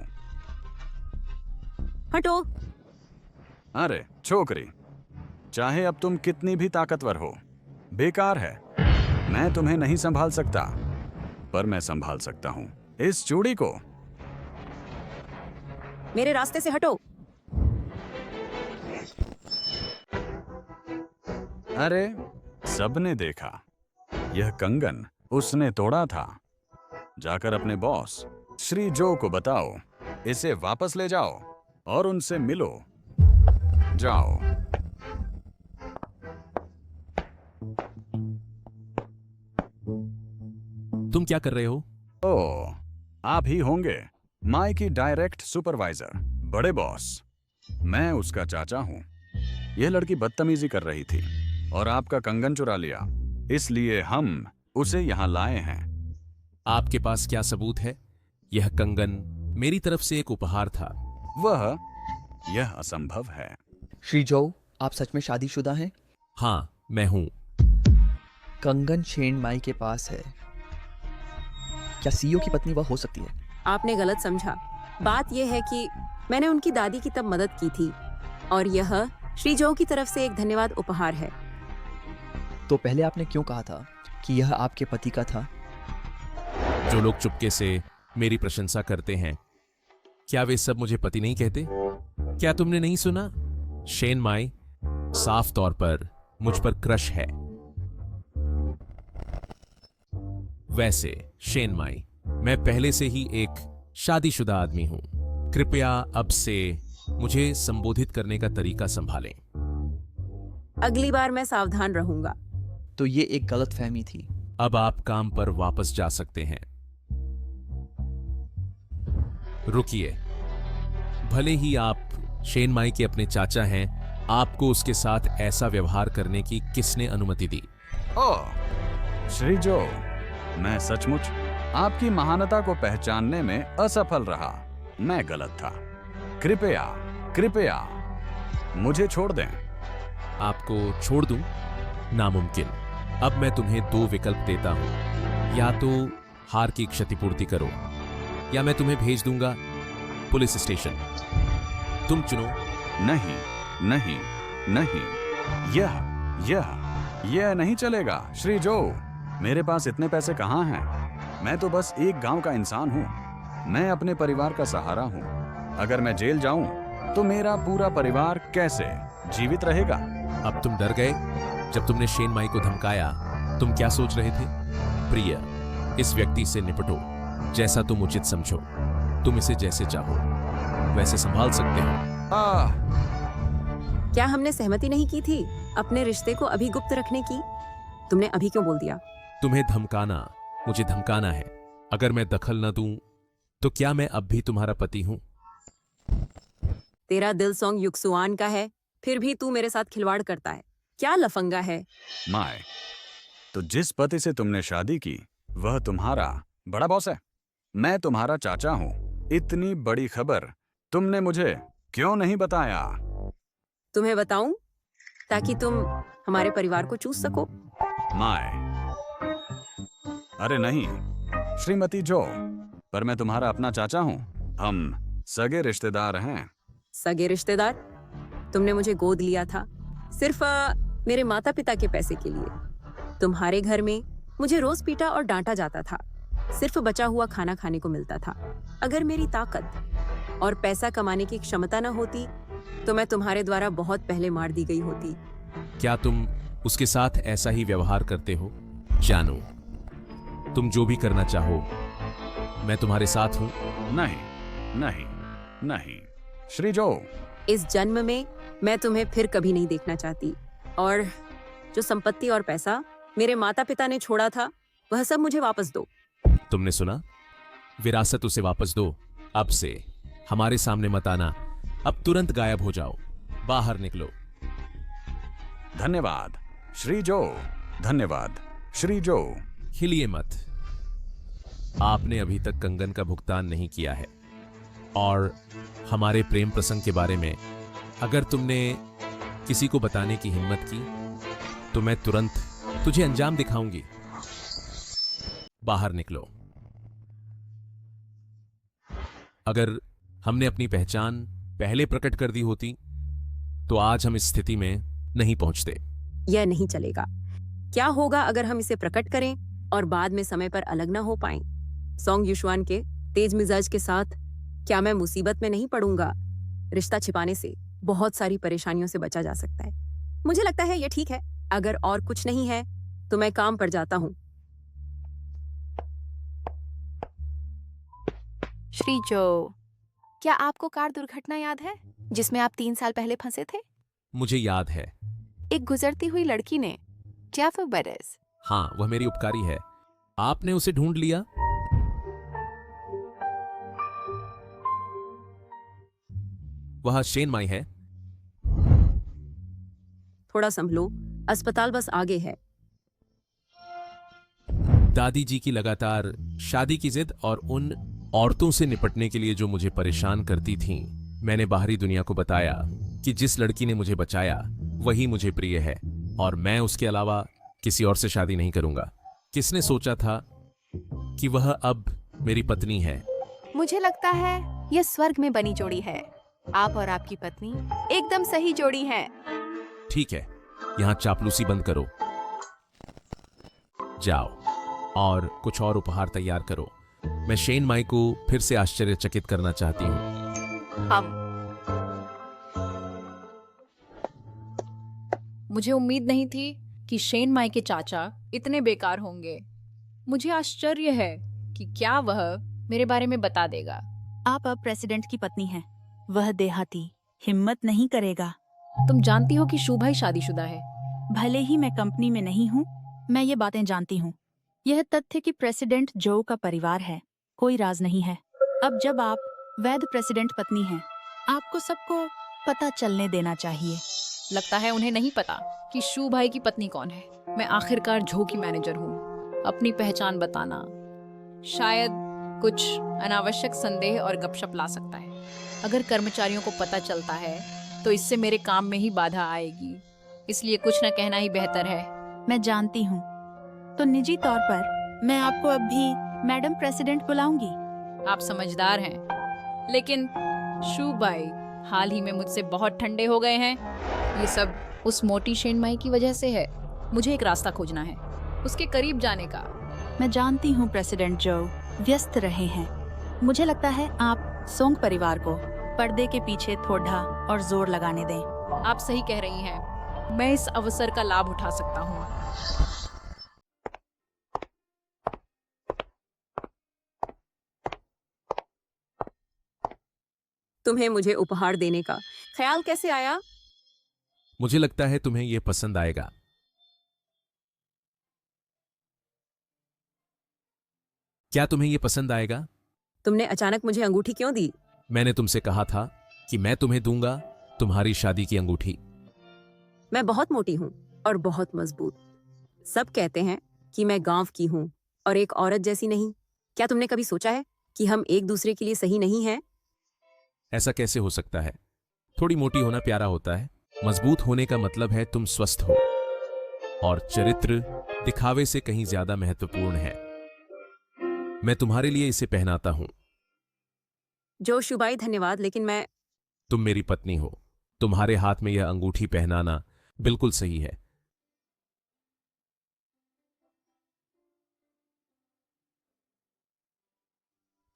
हटो। अरे छोकरी, चाहे अब तुम कितनी भी ताकतवर हो, बेकार है। मैं तुम्हें नहीं संभाल सकता, पर मैं संभाल सकता हूँ इस चूड़ी को। मेरे रास्ते से हटो। अरे, सबने देखा, यह कंगन उसने तोड़ा था। जाकर अपने बॉस श्री जो को बताओ, इसे वापस ले जाओ और उनसे मिलो। जाओ। तुम क्या कर रहे हो? ओ, आप ही होंगे माई की डायरेक्ट सुपरवाइजर, बड़े बॉस। मैं उसका चाचा हूँ। यह लड़की बदतमीजी कर रही थी और आपका कंगन चुरा लिया, इसलिए हम उसे यहाँ लाए हैं। आपके पास क्या सबूत है? यह कंगन मेरी तरफ से एक उपहार था। यह असंभव है। श्री जो, आप सच में शादीशुदा हैं? हाँ, मैं हूं। कंगन शेन माई के पास है। क्या सीईओ की पत्नी वह हो सकती है? आपने गलत समझा। बात यह है कि मैंने उनकी दादी की तब मदद की थी और यह श्री जो की तरफ से एक धन्यवाद उपहार है। तो पहले आपने क्यों कहा था कि यह आपके पति का था? जो लोग चुपके से मेरी प्रशंसा करते हैं, क्या वे सब मुझे पति नहीं कहते? क्या तुमने नहीं सुना? शेन माई साफ तौर पर मुझ पर क्रश है। वैसे शेन माई, मैं पहले से ही एक शादीशुदा आदमी हूं। कृपया अब से मुझे संबोधित करने का तरीका संभालें। अगली बार मैं सावधान रहूंगा। तो ये एक गलतफहमी थी। अब आप काम पर वापस जा सकते हैं। रुकिए, भले ही आप शेन माई के अपने चाचा हैं, आपको उसके साथ ऐसा व्यवहार करने की किसने अनुमति दी? ओह, श्री जो, मैं सचमुच आपकी महानता को पहचानने में असफल रहा। मैं गलत था। कृपया कृपया मुझे छोड़ दें। आपको छोड़ दूं? नामुमकिन। अब मैं तुम्हें दो विकल्प देता हूं, या तो हार की क्षतिपूर्ति करो या मैं तुम्हें भेज दूंगा पुलिस स्टेशन। तुम चुनो। नहीं नहीं नहीं, यह नहीं चलेगा श्री जो। मेरे पास इतने पैसे कहाँ हैं? मैं तो बस एक गांव का इंसान हूँ। मैं अपने परिवार का सहारा हूँ। अगर मैं जेल जाऊं तो मेरा पूरा परिवार कैसे जीवित रहेगा? अब तुम डर गए जब तुमने शेन माई को धमकाया। तुम क्या सोच रहे थे? प्रिय, इस व्यक्ति से निपटो जैसा तुम उचित समझो। तुम इसे जैसे चाहो वैसे संभाल सकते हो। क्या हमने सहमति नहीं की थी अपने रिश्ते को अभी गुप्त रखने की? तुमने अभी क्यों बोल दिया? तुम्हें धमकाना मुझे धमकाना है। अगर मैं दखल न दूं तो क्या मैं अब भी तुम्हारा पति हूं? तेरा दिल सॉन्ग युक्सुआन का है, फिर भी तू मेरे साथ खिलवाड़ करता है। क्या लफंगा है? माय, तो जिस पति से तुमने शादी की वह तुम्हारा बड़ा बॉस है। मैं तुम्हारा चाचा हूँ। इतनी बड़ी खबर तुमने मुझे क्यों नहीं बताया? तुम्हें बताऊं ताकि तुम हमारे परिवार को चूस सको। माय, अरे नहीं श्रीमती जो, पर मैं तुम्हारा अपना चाचा हूँ। हम सगे रिश्तेदार हैं। सगे रिश्तेदार? तुमने मुझे गोद लिया था सिर्फ मेरे माता पिता के पैसे के लिए। तुम्हारे घर में मुझे रोज पीटा और डांटा जाता था। सिर्फ बचा हुआ खाना खाने को मिलता था। अगर मेरी ताकत और पैसा कमाने की क्षमता न होती तो मैं तुम्हारे द्वारा बहुत पहले मार दी गई होती। क्या तुम उसके साथ ऐसा ही व्यवहार करते हो? जानो, तुम जो भी करना चाहो मैं तुम्हारे साथ हूं। नहीं नहीं नहीं श्री जो, इस जन्म में मैं तुम्हें फिर कभी नहीं देखना चाहती। और जो संपत्ति और पैसा मेरे माता पिता ने छोड़ा था वह सब मुझे वापस दो। तुमने सुना? विरासत उसे वापस दो। अब से हमारे सामने मत आना। अब तुरंत गायब हो जाओ। बाहर निकलो। धन्यवाद श्री जो, धन्यवाद श्री जो। हिलिए मत। आपने अभी तक कंगन का भुगतान नहीं किया है। और हमारे प्रेम प्रसंग के बारे में अगर तुमने किसी को बताने की हिम्मत की तो मैं तुरंत तुझे अंजाम दिखाऊंगी। बाहर निकलो। अगर हमने अपनी पहचान पहले प्रकट कर दी होती तो आज हम इस स्थिति में नहीं पहुंचते। यह नहीं चलेगा। क्या होगा अगर हम इसे प्रकट करें और बाद में समय पर अलग ना हो पाएं? सोंग युशवान के तेज मिजाज के साथ क्या मैं मुसीबत में नहीं पड़ूंगा? रिश्ता छिपाने से बहुत सारी परेशानियों से बचा जा सकता है। मुझे लगता है ये ठीक है। अगर और कुछ नहीं है तो मैं काम पर जाता हूँ। श्री जो, क्या आपको कार दुर्घटना याद है जिसमें आप 3 साल पहले फंसे थे? मुझे याद है। एक गुजरती हुई लड़की ने, जेफर बरेस। हाँ, वह मेरी उपकारी है। आपने उसे ढूंढ लिया? वह शेन माई है। थोड़ा संभलो, अस्पताल बस आगे है। दादी जी की लगातार शादी की जिद और उन औरतों से निपटने के लिए जो मुझे परेशान करती थीं, मैंने बाहरी दुनिया को बताया कि जिस लड़की ने मुझे बचाया वही मुझे प्रिय है और मैं उसके अलावा किसी और से शादी नहीं करूंगा। किसने सोचा था कि वह अब मेरी पत्नी है? मुझे लगता है यह स्वर्ग में बनी जोड़ी है। आप और आपकी पत्नी एकदम सही जोड़ी है। ठीक है, यहां चापलूसी बंद करो। जाओ और कुछ और उपहार तैयार करो। मैं शेन माई को फिर से आश्चर्यचकित करना चाहती हूँ। मुझे उम्मीद नहीं थी कि शेन माई के चाचा इतने बेकार होंगे। मुझे आश्चर्य है कि क्या वह मेरे बारे में बता देगा। आप अब प्रेसिडेंट की पत्नी हैं। वह देहाती हिम्मत नहीं करेगा। तुम जानती हो कि शू भाई शादीशुदा है। भले ही मैं कंपनी में नहीं हूँ, मैं ये बातें जानती हूँ। यह तथ्य कि प्रेसिडेंट जो का परिवार है कोई राज नहीं है। अब जब आप वैध प्रेसिडेंट पत्नी हैं, आपको सबको पता चलने देना चाहिए। लगता है उन्हें नहीं पता कि शू भाई की पत्नी कौन है। मैं आखिरकार झो की मैनेजर हूँ। अपनी पहचान बताना शायद कुछ अनावश्यक संदेह और गपशप ला सकता है। अगर कर्मचारियों को पता चलता है तो इससे मेरे काम में ही बाधा आएगी, इसलिए कुछ न कहना ही बेहतर है। मैं जानती हूँ, तो निजी तौर पर मैं आपको अब भी मैडम प्रेसिडेंट बुलाऊंगी। आप समझदार हैं, लेकिन शू भाई हाल ही में मुझसे बहुत ठंडे हो गए हैं। ये सब उस मोटी शेन माई की वजह से है। मुझे एक रास्ता खोजना है, उसके करीब जाने का। मैं जानती हूँ प्रेसिडेंट जो व्यस्त रहे हैं। मुझे लगता है आप सोंग परिवार को पर्दे के पीछे थोड़ा और जोर लगाने दें। आप सही कह रही हैं। मैं इस अवसर का लाभ उठा सकता हूँ। तुम्हें मुझे उपहार देने का ख्याल कैसे आया? मुझे लगता है तुम्हें यह पसंद आएगा। क्या तुम्हें यह पसंद आएगा? तुमने अचानक मुझे अंगूठी क्यों दी? मैंने तुमसे कहा था कि मैं तुम्हें दूंगा तुम्हारी शादी की अंगूठी। मैं बहुत मोटी हूँ और बहुत मजबूत। सब कहते हैं कि मैं गांव की हूँ और एक औरत जैसी नहीं। क्या तुमने कभी सोचा है कि हम एक दूसरे के लिए सही नहीं हैं? ऐसा कैसे हो सकता है? थोड़ी मोटी होना प्यारा होता है। मजबूत होने का मतलब है तुम स्वस्थ हो, और चरित्र दिखावे से कहीं ज्यादा महत्वपूर्ण है। मैं तुम्हारे लिए इसे पहनाता हूं। जो शुभाई, धन्यवाद, लेकिन मैं... तुम मेरी पत्नी हो। तुम्हारे हाथ में यह अंगूठी पहनाना बिल्कुल सही है।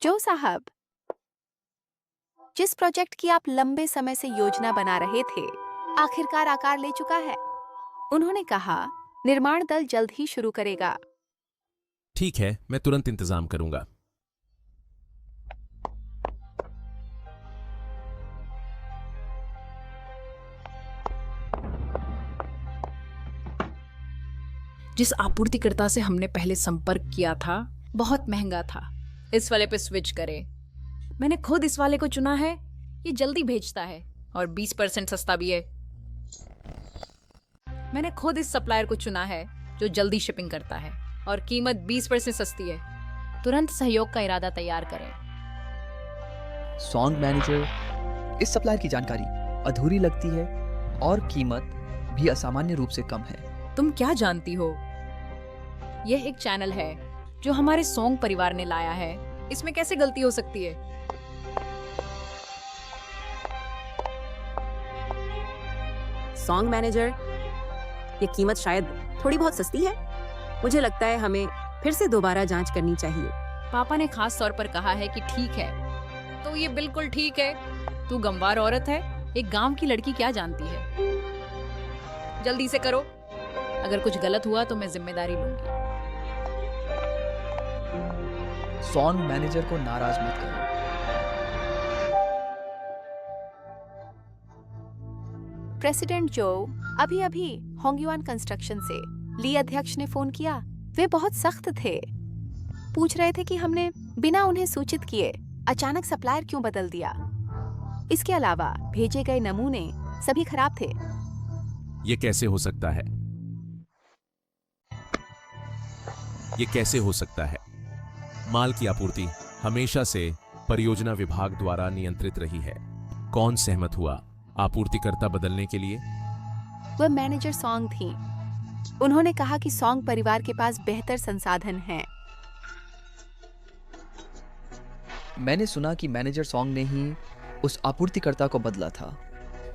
जो साहब, जिस प्रोजेक्ट की आप लंबे समय से योजना बना रहे थे, आखिरकार आकार ले चुका है। उन्होंने कहा निर्माण दल जल्द ही शुरू करेगा। ठीक है, मैं तुरंत इंतजाम करूंगा। जिस आपूर्तिकर्ता से हमने पहले संपर्क किया था बहुत महंगा था। इस वाले पे स्विच करें। मैंने खुद इस वाले को चुना है। ये जल्दी भेजता है और 20% सस्ता भी है। मैंने खुद इस सप्लायर को चुना है जो जल्दी शिपिंग करता है और कीमत 20% सस्ती है। तुरंत सहयोग का इरादा तैयार करें। सॉन्ग मैनेजर, इस सप्लायर की जानकारी अधूरी लगती है और कीमत भी असामान्य रूप से कम है। तुम क्या जानती हो? यह एक चैनल है जो हमारे सोंग परिवार ने लाया है। इसमें कैसे गलती हो सकती है? सॉन्ग मैनेजर, ये कीमत शायद थोड़ी बहुत सस्ती है। मुझे लगता है हमें फिर से दोबारा जांच करनी चाहिए। पापा ने खास तौर पर कहा है कि ठीक है, तो ये बिल्कुल ठीक है। तू गंवार औरत है, एक गांव की लड़की क्या जानती है। जल्दी से करो, अगर कुछ गलत हुआ तो मैं जिम्मेदारी लूंगी। सॉन्ग मैनेजर को नाराज मत करो। प्रेसिडेंट जो अभी अभी होंगयुआन कंस्ट्रक्शन से ली अध्यक्ष ने फोन किया। वे बहुत सख्त थे, पूछ रहे थे कि हमने बिना उन्हें सूचित किए अचानक सप्लायर क्यों बदल दिया। इसके अलावा भेजे गए नमूने सभी खराब थे। ये कैसे हो सकता है? ये कैसे हो सकता है? माल की आपूर्ति हमेशा से परियोजना विभाग द्वारा नियंत्रित रही है। कौन सहमत हुआ आपूर्तिकर्ता बदलने के लिए? वह मैनेजर सॉन्ग थी। उन्होंने कहा कि सॉन्ग परिवार के पास बेहतर संसाधन हैं। मैंने सुना कि मैनेजर सॉन्ग ने ही उस आपूर्तिकर्ता को बदला था,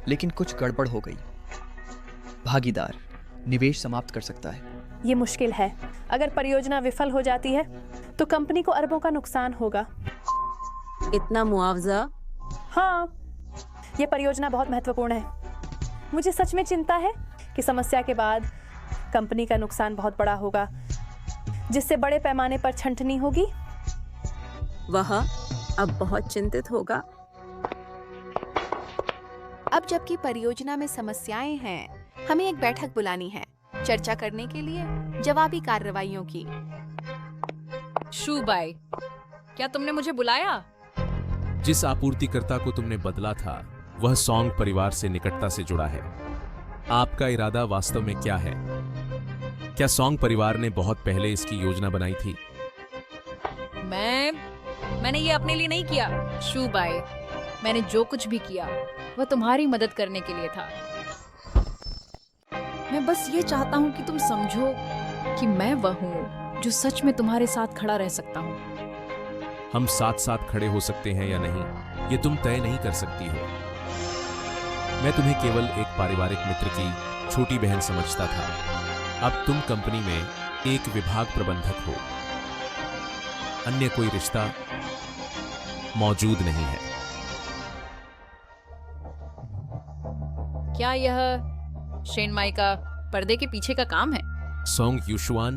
लेकिन कुछ गड़बड़ हो गई। भागीदार निवेश समाप्त कर सकता है। ये मुश्किल है। अगर परियोजना विफल हो जाती है तो कंपनी को अरबों का नुकसान होगा। इतना मुआवजा? हाँ, ये परियोजना बहुत महत्वपूर्ण है। मुझे सच में चिंता है कि समस्या के बाद कंपनी का नुकसान बहुत बड़ा होगा, जिससे बड़े पैमाने पर छंटनी होगी। वह अब बहुत चिंतित होगा। अब जबकि परियोजना में समस्याएं हैं, हमें एक बैठक बुलानी है चर्चा करने के लिए जवाबी कार्रवाइयों की। शू बाई, क्या तुमने मुझे बुलाया? जिस आपूर्तिकर्ता को तुमने बदला था वह सॉन्ग परिवार से निकटता से जुड़ा है। आपका इरादा वास्तव में क्या है? क्या सॉन्ग परिवार ने बहुत पहले इसकी योजना बनाई थी? मैंने ये अपने लिए नहीं किया शू बाई। मैंने जो कुछ भी किया वह तुम्हारी मदद करने के लिए था। मैं बस ये चाहता हूँ कि तुम समझो कि मैं वह हूँ जो सच में तुम्हारे साथ खड़ा रह सकता हूँ। हम साथ साथ खड़े हो सकते हैं या नहीं, ये तुम तय नहीं कर सकती हो। मैं तुम्हें केवल एक पारिवारिक मित्र की छोटी बहन समझता था। अब तुम कंपनी में एक विभाग प्रबंधक हो। अन्य कोई रिश्ता मौजूद नहीं है। क्या यह शेनमाई का पर्दे के पीछे का काम है? सॉन्ग युशुआन,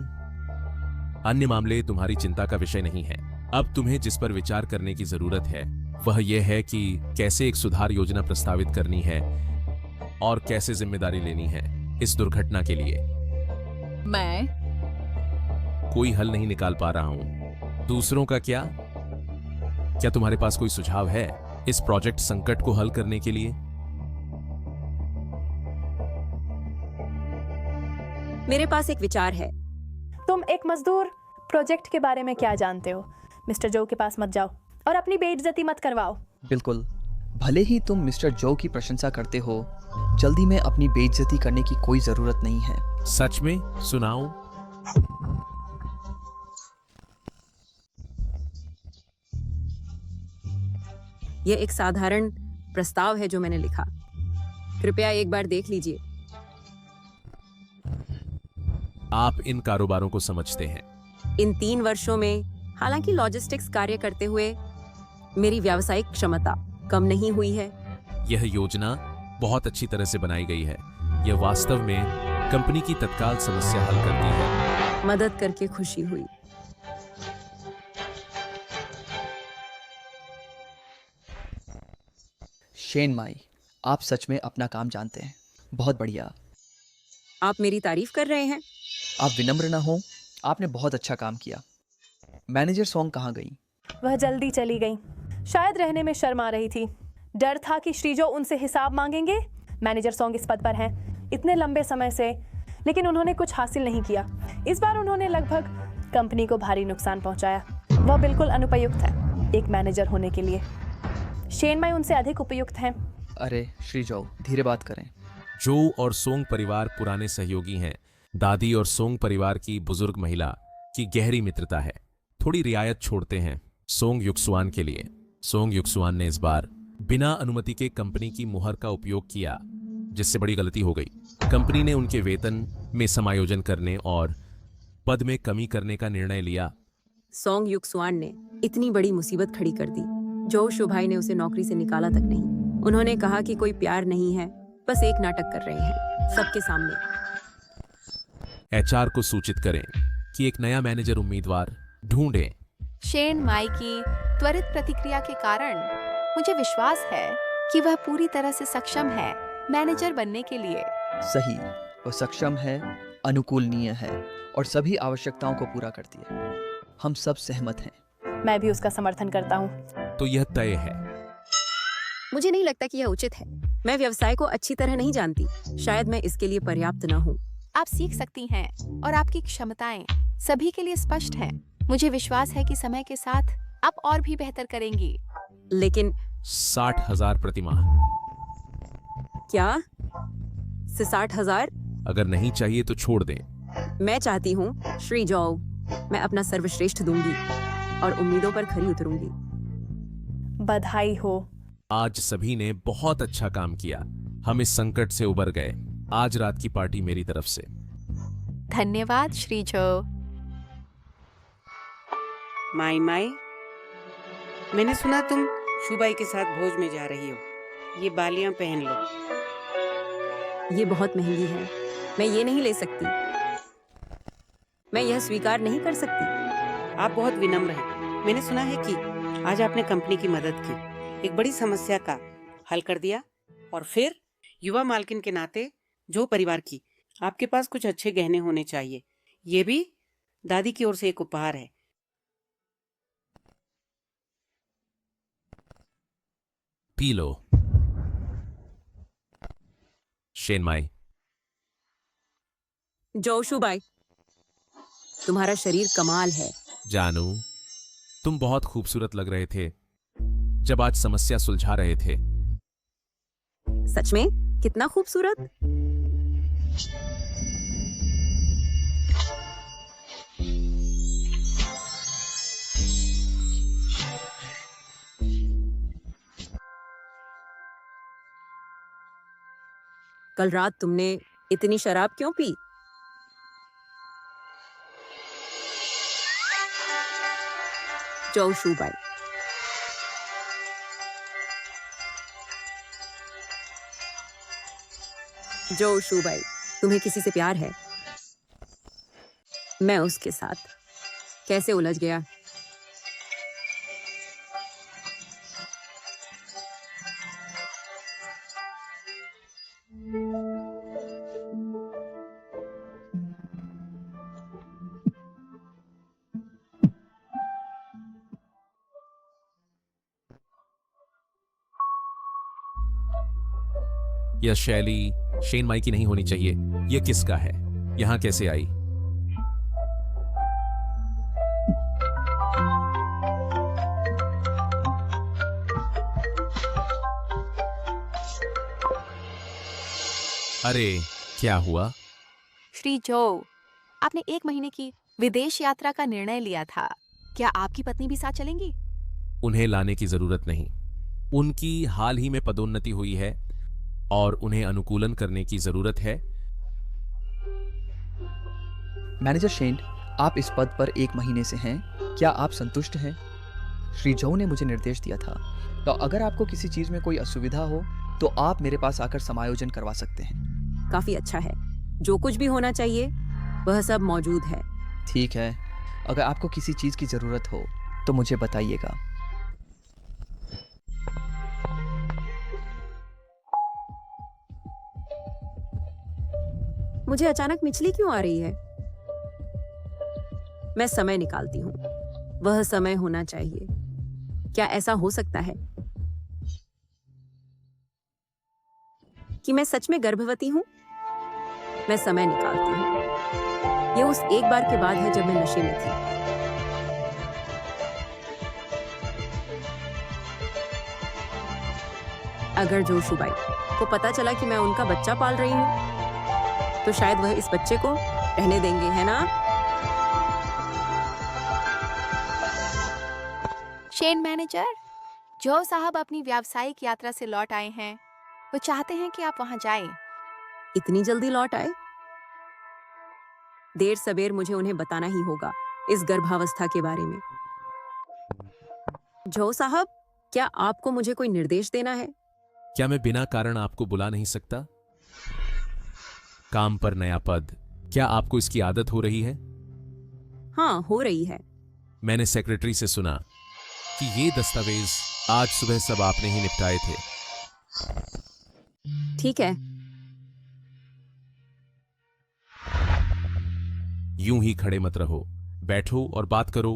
अन्य मामले तुम्हारी चिंता का विषय नहीं है। अब तुम्हें जिस पर विचार करने की जरूरत है वह यह है कि कैसे एक सुधार योजना प्रस्तावित करनी है और कैसे जिम्मेदारी लेनी है इस दुर्घटना के लिए। मैं कोई हल नहीं निकाल पा रहा हूं। दूसरों का क्या? क्या तुम्हारे पास कोई सुझाव है इस प्रोजेक्ट संकट को हल करने के लिए? मेरे पास एक विचार है। तुम एक मजदूर प्रोजेक्ट के बारे में क्या जानते हो? मिस्टर जो के पास मत जाओ और अपनी बेइज्जती मत करवाओ। बिल्कुल, भले ही तुम मिस्टर जो की प्रशंसा करते हो, जल्दी में अपनी बेइज्जती करने की कोई जरूरत नहीं है। सच में? सुनाओ। यह एक साधारण प्रस्ताव है जो मैंने लिखा। कृपया एक बार देख लीजिए। आप इन कारोबारों को समझते हैं। इन 3 वर्षों में हालांकि लॉजिस्टिक्स कार्य करते हुए मेरी व्यावसायिक क्षमता कम नहीं हुई है। यह योजना बहुत अच्छी तरह से बनाई गई है। यह वास्तव में कंपनी की तत्काल समस्या हल करती है। मदद करके खुशी हुई। शेनमाई, आप सच में अपना काम जानते हैं। बहुत बढ़िया। आप मेरी तारीफ कर रहे हैं? आप विनम्र न हो, आपने बहुत अच्छा काम किया। मैनेजर सॉन्ग कहाँ गई? वह जल्दी चली गई। शायद रहने में शर्म आ रही थी। डर था कि श्रीजो उनसे हिसाब मांगेंगे। मैनेजर सॉन्ग इस पद पर हैं इतने लंबे समय से, लेकिन उन्होंने कुछ हासिल नहीं किया। इस बार उन्होंने लगभग कंपनी को भारी नुकसान पहुंचाया। वह बिल्कुल अनुपयुक्त है एक मैनेजर होने के लिए। शेनमाई उनसे अधिक उपयुक्त हैं। अरे श्रीजो, धीरे बात करें। जो और सोंग परिवार पुराने सहयोगी हैं। दादी और सोंग परिवार की बुजुर्ग महिला की गहरी मित्रता है। थोड़ी रियायत छोड़ते हैं सोंग युक्सुआन के लिए। सोंग युक्सुआन ने इस बार बिना अनुमति के कंपनी की मुहर का उपयोग किया। जिससे बड़ी गलती हो गई। कंपनी ने उनके वेतन में समायोजन करने और पद में कमी करने का निर्णय लिया। सोंग युक्सुआन ने इतनी बड़ी मुसीबत खड़ी कर दी। जो शुभाई ने उसे नौकरी से निकाला तक नहीं। उन्होंने कहा कि कोई प्यार नहीं है, बस एक नाटक कर रहे हैं सबके सामने। एचआर को सूचित करें कि एक नया मैनेजर उम्मीदवार ढूंढें। शेन माई की त्वरित प्रतिक्रिया के कारण मुझे विश्वास है कि वह पूरी तरह से सक्षम है मैनेजर बनने के लिए। सही, वह सक्षम है, अनुकूलनीय है और सभी आवश्यकताओं को पूरा करती है। हम सब सहमत हैं। मैं भी उसका समर्थन करता हूँ। तो यह तय है। मुझे नहीं लगता कि यह उचित है। मैं व्यवसाय को अच्छी तरह नहीं जानती। शायद मैं इसके लिए पर्याप्त न हूँ। आप सीख सकती हैं और आपकी क्षमताएं सभी के लिए स्पष्ट हैं। मुझे विश्वास है कि समय के साथ आप और भी बेहतर करेंगी। लेकिन 60,000 प्रतिमाह। क्या? 60,000? अगर नहीं चाहिए तो छोड़ दें। मैं चाहती हूँ श्री जौ। मैं अपना सर्वश्रेष्ठ दूंगी और उम्मीदों पर खरी उतरूंगी। बधाई हो। आज सभी ने बहुत अच्छा काम किया। हम इस संकट से उबर गए। आज रात की पार्टी मेरी तरफ से। धन्यवाद श्री जो। माई माई, मैंने सुना तुम शुबाई के साथ भोज में जा रही हो। ये बालियां पहन लो। ये बहुत महंगी है। मैं ये नहीं ले सकती। मैं यह स्वीकार नहीं कर सकती। आप बहुत विनम्र हैं। मैंने सुना है कि आज आपने कंपनी की मदद की, एक बड़ी समस्या का हल कर दिया, और फिर युवा मालकिन के नाते जो परिवार की आपके पास कुछ अच्छे गहने होने चाहिए। ये भी दादी की ओर से एक उपहार है। P low. शेन माई। जो शुभाई, तुम्हारा शरीर कमाल है। जानू, तुम बहुत खूबसूरत लग रहे थे जब आज समस्या सुलझा रहे थे। सच में? कितना खूबसूरत। कल रात तुमने इतनी शराब क्यों पी? जो शुभाई, जो शुभाई, तुम्हें किसी से प्यार है? मैं उसके साथ कैसे उलझ गया? यह शैली शेन माई की नहीं होनी चाहिए। यह किसका है? यहां कैसे आई? अरे, क्या हुआ? श्री जो, आपने 1 महीने की विदेश यात्रा का निर्णय लिया था। क्या आपकी पत्नी भी साथ चलेंगी? उन्हें लाने की जरूरत नहीं। उनकी हाल ही में पदोन्नति हुई है और उन्हें अनुकूलन करने की जरूरत है। मैनेजर शेन, आप इस पद पर 1 महीने से हैं। क्या आप संतुष्ट हैं? श्री जौ ने मुझे निर्देश दिया था, तो अगर आपको किसी चीज में कोई असुविधा हो तो आप मेरे पास आकर समायोजन करवा सकते हैं। काफी अच्छा है। जो कुछ भी होना चाहिए वह सब मौजूद है। ठीक है, अगर आपको किसी चीज की जरूरत हो तो मुझे बताइएगा। मुझे अचानक मिचली क्यों आ रही है? मैं समय निकालती हूँ। वह समय होना चाहिए। क्या ऐसा हो सकता है कि मैं सच में गर्भवती हूँ? मैं समय निकालती हूँ। यह उस एक बार के बाद है जब मैं नशे में थी। अगर जोशुबाई को पता चला कि मैं उनका बच्चा पाल रही हूँ तो शायद वह इस बच्चे को रहने देंगे, है ना? शेन मैनेजर, जो साहब अपनी व्यावसायिक यात्रा से लौट आए हैं। वो चाहते हैं कि आप वहां जाएं। इतनी जल्दी लौट आए? देर सबेर मुझे उन्हें बताना ही होगा इस गर्भावस्था के बारे में। जो साहब, क्या आपको मुझे कोई निर्देश देना है? क्या मैं बिना कारण आपको बुला नहीं सकता? काम पर नया पद, क्या आपको इसकी आदत हो रही है? हाँ, हो रही है। मैंने सेक्रेटरी से सुना कि ये दस्तावेज आज सुबह सब आपने ही निपटाए थे। ठीक है। यूं ही खड़े मत रहो, बैठो और बात करो।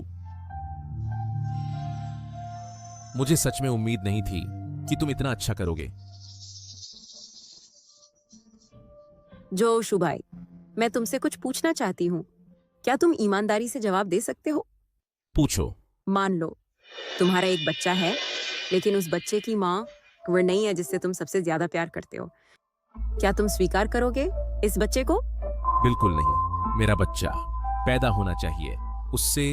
मुझे सच में उम्मीद नहीं थी कि तुम इतना अच्छा करोगे। जो शुभाई, मैं तुमसे कुछ पूछना चाहती हूँ। क्या तुम ईमानदारी से जवाब दे सकते हो? पूछो। मान लो तुम्हारा एक बच्चा है, लेकिन उस बच्चे की माँ वो नहीं है जिससे तुम सबसे ज्यादा प्यार करते हो। क्या तुम स्वीकार करोगे इस बच्चे को? बिल्कुल नहीं। मेरा बच्चा पैदा होना चाहिए उससे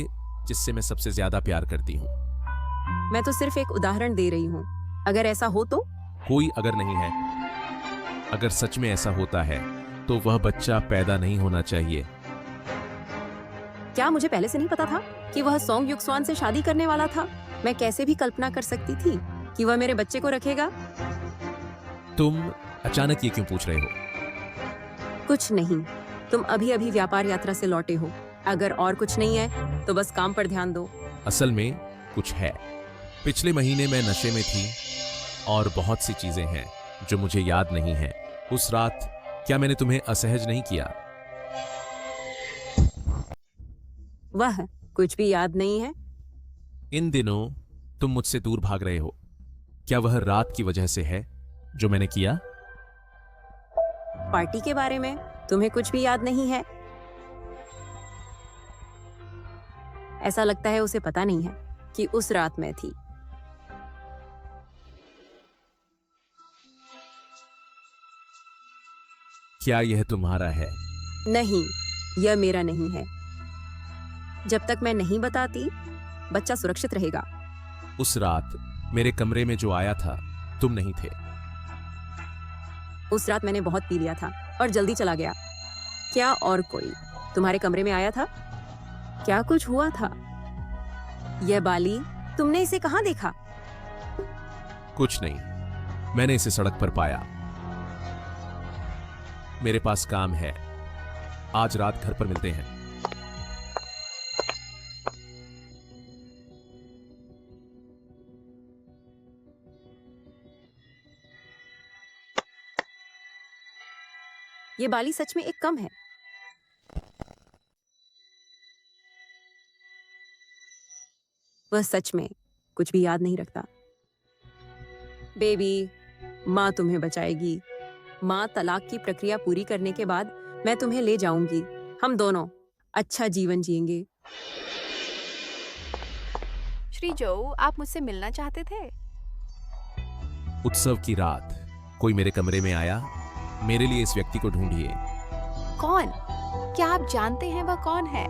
जिससे मैं सबसे ज्यादा प्यार करती हूँ। मैं तो सिर्फ एक उदाहरण दे रही हूँ। अगर ऐसा हो तो? कोई अगर नहीं है। अगर सच में ऐसा होता है तो वह बच्चा पैदा नहीं होना चाहिए। क्या मुझे पहले से नहीं पता था कि वह सोंग युक्सवान से शादी करने वाला था? मैं कैसे भी कल्पना कर सकती थी कि वह मेरे बच्चे को रखेगा। तुम अचानक ये क्यों पूछ रहे हो? कुछ नहीं, तुम अभी अभी व्यापार यात्रा से लौटे हो। अगर और कुछ नहीं है तो बस काम पर ध्यान दो। असल में कुछ है। पिछले महीने मैं नशे में थी और बहुत सी चीजें हैं जो मुझे याद नहीं है। उस रात क्या मैंने तुम्हें असहज नहीं किया? वह कुछ भी याद नहीं है। इन दिनों तुम मुझसे दूर भाग रहे हो। क्या वह रात की वजह से है जो मैंने किया? पार्टी के बारे में तुम्हें कुछ भी याद नहीं है? ऐसा लगता है उसे पता नहीं है कि उस रात मैं थी। क्या यह तुम्हारा है? नहीं, यह मेरा नहीं है। जब तक मैं नहीं बताती, बच्चा सुरक्षित रहेगा। उस रात मेरे कमरे में जो आया था तुम नहीं थे। उस रात मैंने बहुत पी लिया था और जल्दी चला गया। क्या और कोई तुम्हारे कमरे में आया था? क्या कुछ हुआ था? यह बाली, तुमने इसे कहाँ देखा? कुछ नहीं, मैंने इसे सड़क पर पाया। मेरे पास काम है, आज रात घर पर मिलते हैं। ये बाली सच में एक कम है। वह सच में कुछ भी याद नहीं रखता। बेबी, माँ तुम्हें बचाएगी। माँ तलाक की प्रक्रिया पूरी करने के बाद मैं तुम्हें ले जाऊंगी। हम दोनों अच्छा जीवन जिएंगे। श्री जो, आप मुझसे मिलना चाहते थे? उत्सव की रात कोई मेरे कमरे में आया। मेरे लिए इस व्यक्ति को ढूंढिए। कौन? क्या आप जानते हैं वह कौन है?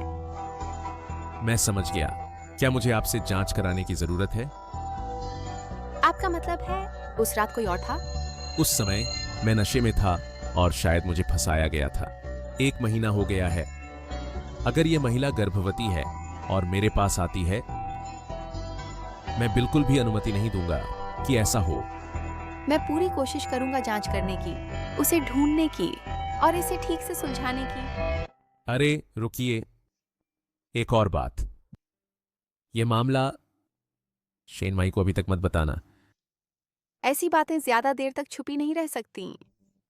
मैं समझ गया। क्या मुझे आपसे जांच कराने की जरूरत है? आपका मतलब है उस रात कोई और था? उस समय मैं नशे में था और शायद मुझे फंसाया गया था। 1 महीना हो गया है। अगर यह महिला गर्भवती है और मेरे पास आती है, मैं बिल्कुल भी अनुमति नहीं दूंगा कि ऐसा हो। मैं पूरी कोशिश करूंगा जांच करने की, उसे ढूंढने की और इसे ठीक से सुलझाने की। अरे रुकिए, एक और बात। यह मामला शेन माई को अभी तक मत बताना। ऐसी बातें ज्यादा देर तक छुपी नहीं रह सकती।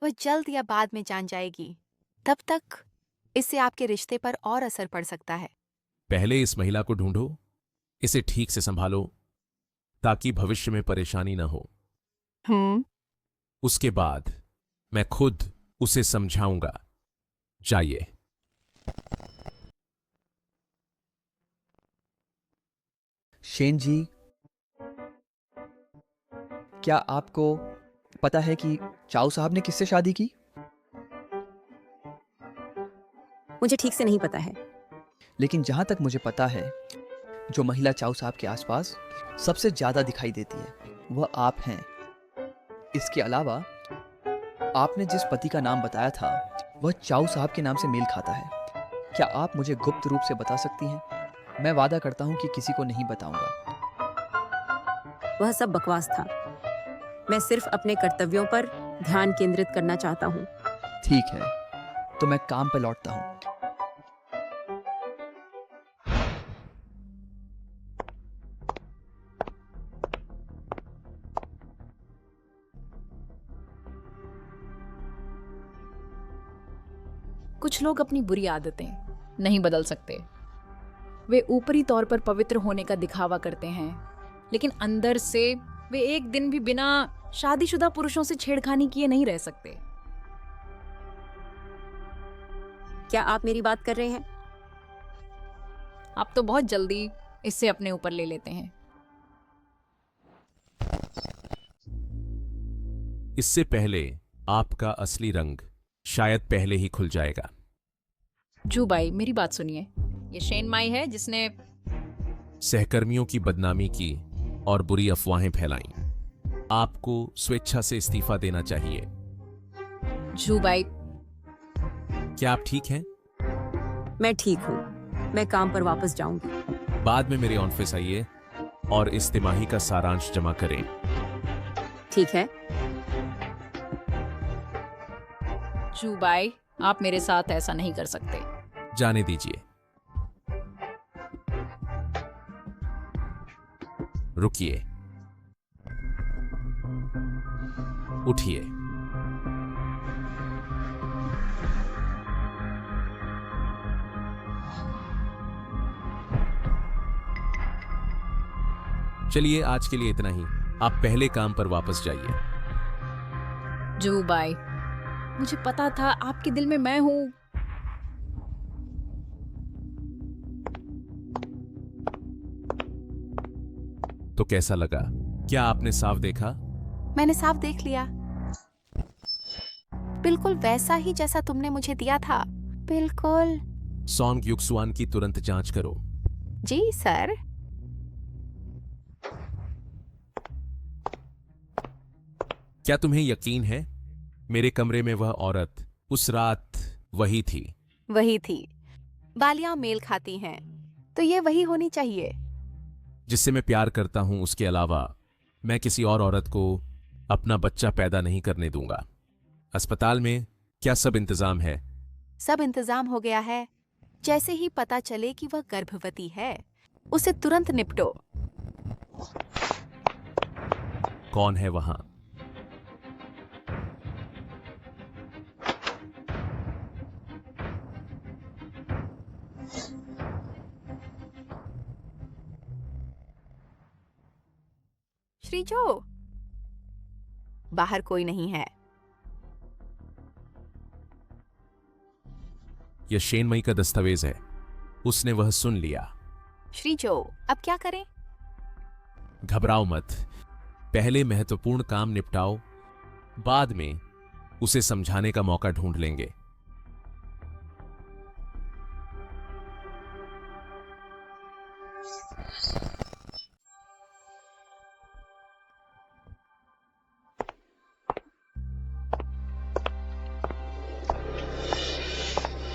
वह जल्द या बाद में जान जाएगी। तब तक इससे आपके रिश्ते पर और असर पड़ सकता है। पहले इस महिला को ढूंढो, इसे ठीक से संभालो ताकि भविष्य में परेशानी न हो। उसके बाद मैं खुद उसे समझाऊंगा। जाइए। शेन जी, क्या आपको पता है कि चाओ साहब ने किससे शादी की? मुझे ठीक से नहीं पता है। लेकिन जहां तक मुझे पता है, जो महिला चाओ साहब के आसपास सबसे ज्यादा दिखाई देती है वह आप हैं। इसके अलावा आपने जिस पति का नाम बताया था वह चाऊ साहब के नाम से मेल खाता है। क्या आप मुझे गुप्त रूप से बता सकती हैं? मैं वादा करता हूँ कि किसी को नहीं बताऊंगा। वह सब बकवास था। मैं सिर्फ अपने कर्तव्यों पर ध्यान केंद्रित करना चाहता हूँ। ठीक है, तो मैं काम पर लौटता हूँ। कुछ लोग अपनी बुरी आदतें नहीं बदल सकते। वे ऊपरी तौर पर पवित्र होने का दिखावा करते हैं, लेकिन अंदर से वे एक दिन भी बिना शादीशुदा पुरुषों से छेड़खानी किए नहीं रह सकते। क्या आप मेरी बात कर रहे हैं? आप तो बहुत जल्दी इससे अपने ऊपर ले लेते हैं। इससे पहले आपका असली रंग शायद पहले ही खुल जाएगा। जू बाई, मेरी बात सुनिए। ये शेन माई है जिसने सहकर्मियों की बदनामी की और बुरी अफवाहें फैलाईं। आपको स्वेच्छा से इस्तीफा देना चाहिए। जू बाई, क्या आप ठीक हैं? मैं ठीक हूँ। मैं काम पर वापस जाऊंगी। बाद में मेरे ऑफिस आइए और इस तिमाही का सारांश जमा करें। ठीक है। जू बाई, आप मेरे साथ ऐसा नहीं कर सकते। जाने दीजिए। रुकिए, उठिए। चलिए, आज के लिए इतना ही। आप पहले काम पर वापस जाइए। जू बाई, मुझे पता था आपके दिल में मैं हूं। तो कैसा लगा? क्या आपने साफ देखा? मैंने साफ देख लिया, बिल्कुल वैसा ही जैसा तुमने मुझे दिया था। बिल्कुल। सॉन्ग युक्सुआन की तुरंत जांच करो। जी सर। क्या तुम्हें यकीन है मेरे कमरे में वह औरत उस रात वही थी? वही थी। बालियां मेल खाती हैं, तो ये वही होनी चाहिए। जिससे मैं प्यार करता हूं, उसके अलावा मैं किसी और औरत को अपना बच्चा पैदा नहीं करने दूंगा। अस्पताल में क्या सब इंतजाम है? सब इंतजाम हो गया है। जैसे ही पता चले कि वह गर्भवती है, उसे तुरंत निपटो। कौन है वहां? श्री जो, बाहर कोई नहीं है। यह शेनमई का दस्तावेज है। उसने वह सुन लिया। श्री जो, अब क्या करें? घबराओ मत। पहले महत्वपूर्ण काम निपटाओ, बाद में उसे समझाने का मौका ढूंढ लेंगे।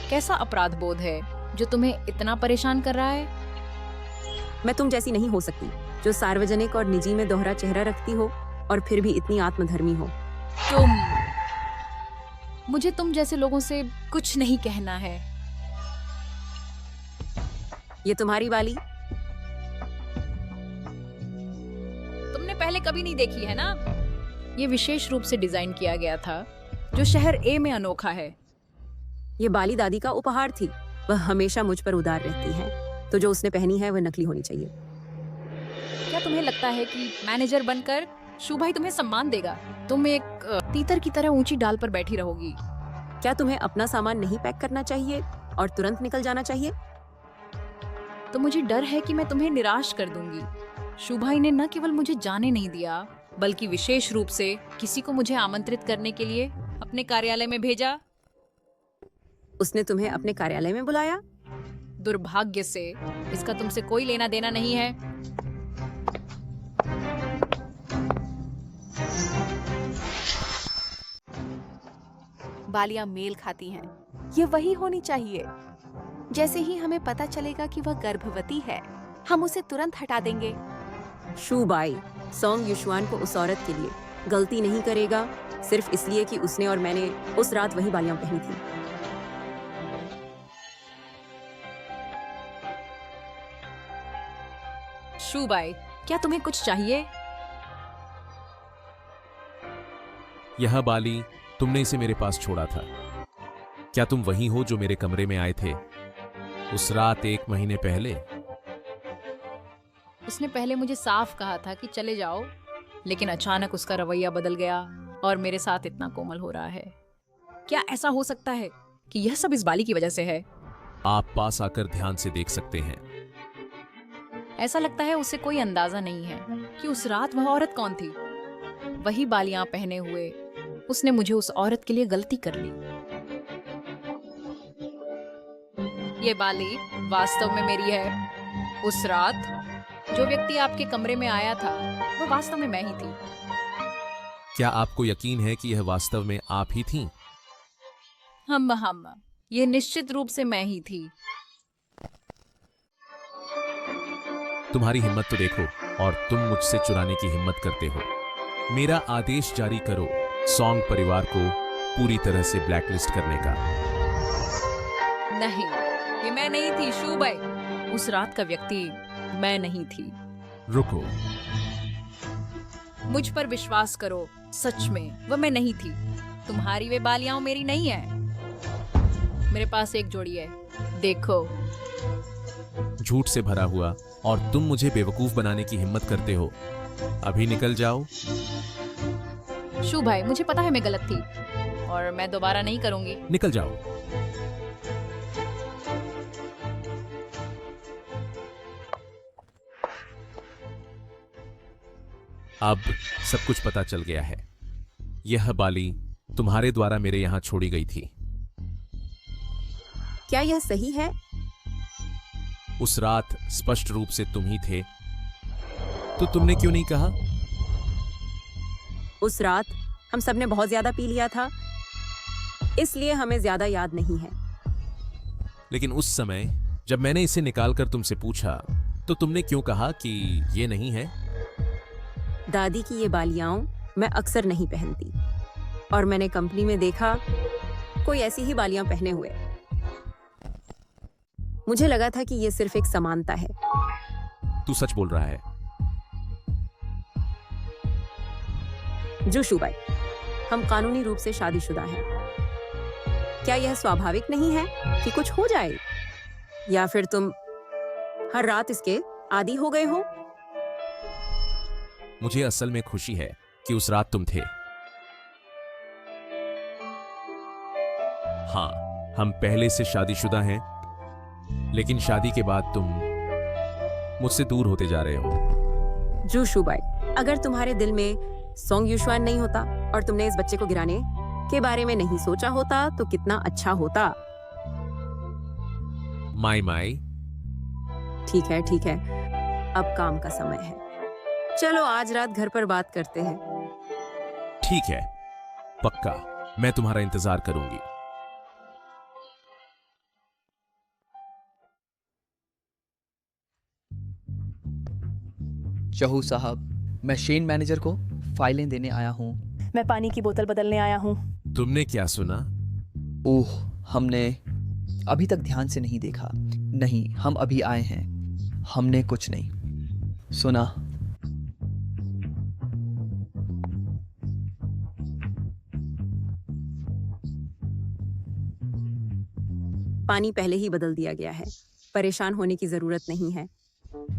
कैसा अपराध बोध है जो तुम्हें इतना परेशान कर रहा है? मैं तुम जैसी नहीं हो सकती, जो सार्वजनिक और निजी में दोहरा चेहरा रखती हो और फिर भी इतनी आत्मधर्मी हो। मुझे तुम जैसे लोगों से कुछ नहीं कहना है। ये तुम्हारी वाली तुमने पहले कभी नहीं देखी है ना? ये विशेष रूप से डिजाइन किया गया था, जो शहर ए में अनोखा है। ये बाली दादी का उपहार थी। वह हमेशा मुझ पर उदार रहती है, तो जो उसने पहनी है वह नकली होनी चाहिए। क्या तुम्हें लगता है कि मैनेजर बनकर शू भाई तुम्हें सम्मान देगा? तुम एक तीतर की तरह ऊंची डाल पर बैठी रहोगी। क्या तुम्हें अपना सामान नहीं पैक करना चाहिए और तुरंत निकल जाना चाहिए? तो मुझे डर है कि मैं तुम्हें निराश कर दूंगी। शू भाई ने न केवल मुझे जाने नहीं दिया, बल्कि विशेष रूप से किसी को मुझे आमंत्रित करने के लिए अपने कार्यालय में भेजा। उसने तुम्हें अपने कार्यालय में बुलाया? दुर्भाग्य से इसका तुमसे कोई लेना देना नहीं है। बालियां मेल खाती हैं। ये वही होनी चाहिए। जैसे ही हमें पता चलेगा कि वह गर्भवती है, हम उसे तुरंत हटा देंगे। शू बाई सोंग युशुआन को उस औरत के लिए गलती नहीं करेगा, सिर्फ इसलिए कि उसने और मैंने उस रात वही बालियां पहनी थी। शूबाई, क्या तुम्हें कुछ चाहिए? यह बाली, तुमने इसे मेरे पास छोड़ा था। क्या तुम वही हो जो मेरे कमरे में आए थे उस रात 1 महीने पहले? उसने पहले मुझे साफ कहा था कि चले जाओ, लेकिन अचानक उसका रवैया बदल गया और मेरे साथ इतना कोमल हो रहा है। क्या ऐसा हो सकता है कि यह सब इस बाली की वजह से है? आप पास आकर ध्यान से देख सकते हैं। ऐसा लगता है उसे कोई अंदाजा नहीं है कि उस रात वह औरत कौन थी। वही बालियां पहने हुए उसने मुझे उस औरत के लिए गलती कर ली। ये बाली वास्तव में मेरी है। उस रात जो व्यक्ति आपके कमरे में आया था वो वास्तव में मैं ही थी। क्या आपको यकीन है कि यह वास्तव में आप ही थीं? हम ये निश्चित रूप से मैं ही थी। तुम्हारी हिम्मत तो देखो, और तुम मुझसे चुराने की हिम्मत करते हो। मेरा आदेश जारी करो सोंग परिवार को पूरी तरह से ब्लैकलिस्ट करने का। नहीं, ये मैं नहीं थी शूबाई। उस रात का व्यक्ति मैं नहीं थी। रुको, मुझ पर विश्वास करो, सच में वह मैं नहीं थी। तुम्हारी वे बालियां मेरी नहीं है। मेरे पास एक जोड़ी है, देखो। झूठ से भरा हुआ, और तुम मुझे बेवकूफ बनाने की हिम्मत करते हो। अभी निकल जाओ। शू भाई, मुझे पता है मैं गलत थी और मैं दोबारा नहीं करूंगी। निकल जाओ। अब सब कुछ पता चल गया है। यह बाली तुम्हारे द्वारा मेरे यहां छोड़ी गई थी। क्या यह सही है? उस रात स्पष्ट रूप से तुम ही थे, तो तुमने क्यों नहीं कहा? उस रात हम सबने बहुत ज्यादा पी लिया था, इसलिए हमें ज्यादा याद नहीं है। लेकिन उस समय जब मैंने इसे निकालकर तुमसे पूछा, तो तुमने क्यों कहा कि ये नहीं है? दादी की ये बालियां मैं अक्सर नहीं पहनती, और मैंने कंपनी में देखा कोई ऐसी ही बालियां पहने हुए। मुझे लगा था कि ये सिर्फ एक समानता है। तू सच बोल रहा है? जो शूबाई, हम कानूनी रूप से शादीशुदा हैं। क्या यह स्वाभाविक नहीं है कि कुछ हो जाए? या फिर तुम हर रात इसके आदी हो गए हो? मुझे असल में खुशी है कि उस रात तुम थे। हाँ, हम पहले से शादीशुदा हैं, लेकिन शादी के बाद तुम मुझसे दूर होते जा रहे हो। जो शूबाई, अगर तुम्हारे दिल में सोंग युशुआन नहीं होता और तुमने इस बच्चे को गिराने के बारे में नहीं सोचा होता, तो कितना अच्छा होता। माई ठीक है, अब काम का समय है। चलो आज रात घर पर बात करते हैं। ठीक है, पक्का। मैं तुम्हारा इंतजार करूंगी। चहू साहब, मैं शेन मैनेजर को फाइलें देने आया हूँ। मैं पानी की बोतल बदलने आया हूँ। तुमने क्या सुना? ओह, हमने अभी तक ध्यान से नहीं देखा। नहीं, हम अभी आए हैं। हमने कुछ नहीं सुना। पानी पहले ही बदल दिया गया है, परेशान होने की जरूरत नहीं है।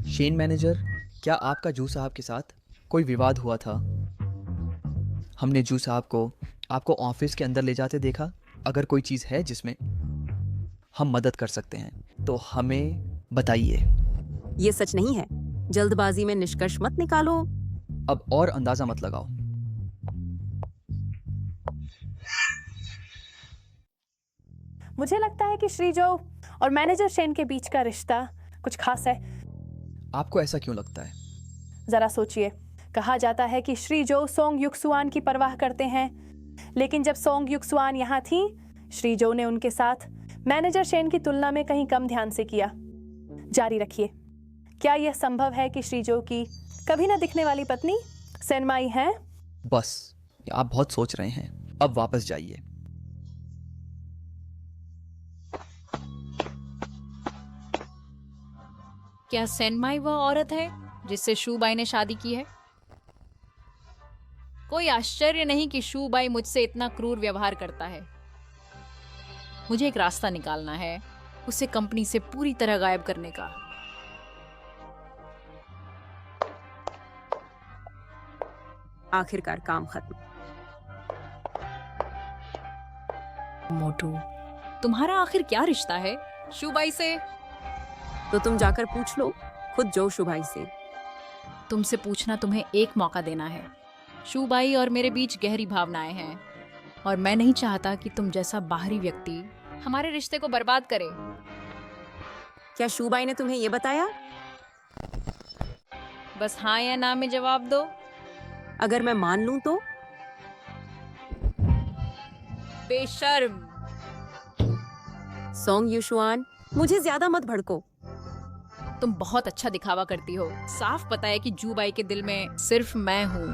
शेन मैनेजर, क्या आपका जू साहब के साथ कोई विवाद हुआ था? हमने जू साहब को आपको ऑफिस के अंदर ले जाते देखा। अगर कोई चीज़ है जिसमें हम मदद कर सकते हैं तो हमें बताइए। ये सच नहीं है। जल्दबाजी में निष्कर्ष मत निकालो। अब और अंदाजा मत लगाओ। मुझे लगता है कि श्री जो और मैनेजर शेन के बीच का रिश्ता कुछ खास है। आपको ऐसा क्यों लगता है? जरा सोचिए। कहा जाता है कि श्री जो सोंग युक्सुआन की परवाह करते हैं, लेकिन जब सोंग युक्सुआन यहाँ थी, श्री जो ने उनके साथ मैनेजर शेन की तुलना में कहीं कम ध्यान से किया। जारी रखिए। क्या यह संभव है कि श्री जो की कभी न दिखने वाली पत्नी सेनमाई है? बस, आप बहुत सोच रहे हैं, अब वापस जाइए। क्या सेनमाई वह औरत है जिससे शूबाई ने शादी की है? कोई आश्चर्य नहीं कि शूबाई मुझसे इतना क्रूर व्यवहार करता है। मुझे एक रास्ता निकालना है, उसे कंपनी से पूरी तरह गायब करने का। आखिरकार काम खत्म। मोटू, तुम्हारा आखिर क्या रिश्ता है शूबाई से? तो तुम जाकर पूछ लो खुद जो शुभाई से। तुमसे पूछना तुम्हें एक मौका देना है। शूबाई और मेरे बीच गहरी भावनाएं हैं और मैं नहीं चाहता कि तुम जैसा बाहरी व्यक्ति हमारे रिश्ते को बर्बाद करे। क्या शुभाई ने तुम्हें ये बताया? बस हाँ या ना में जवाब दो। अगर मैं मान लूं तो? बेशर्म। सोंग युशुआन, मुझे ज्यादा मत भड़को। तुम बहुत अच्छा दिखावा करती हो। साफ पता है कि जूबाई के दिल में सिर्फ मैं हूँ,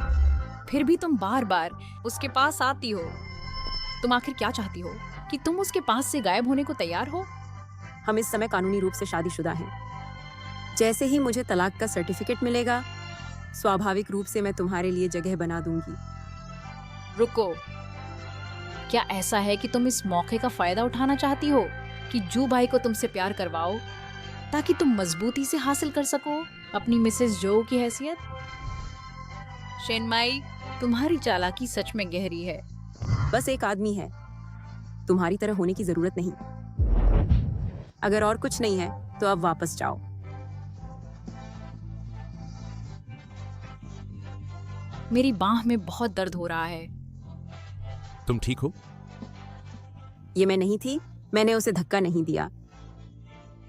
फिर भी तुम बार बार उसके पास आती हो। तुम आखिर क्या चाहती हो? कि तुम उसके पास से गायब होने को तैयार हो? हम इस समय कानूनी रूप से शादीशुदा हैं। जैसे ही मुझे तलाक का सर्टिफिकेट मिलेगा, स्वाभाविक रूप से मैं तुम्हारे लिए जगह बना दूंगी। रुको, क्या ऐसा है कि तुम इस मौके का फायदा उठाना चाहती हो कि जूबाई को तुमसे प्यार करवाओ ताकि तुम मजबूती से हासिल कर सको अपनी मिसेस जो की हैसियत? शेनमाई, तुम्हारी चालाकी सच में गहरी है। बस एक आदमी है, तुम्हारी तरह होने की जरूरत नहीं। अगर और कुछ नहीं है तो अब वापस जाओ। मेरी बांह में बहुत दर्द हो रहा है। तुम ठीक हो? ये मैं नहीं थी, मैंने उसे धक्का नहीं दिया।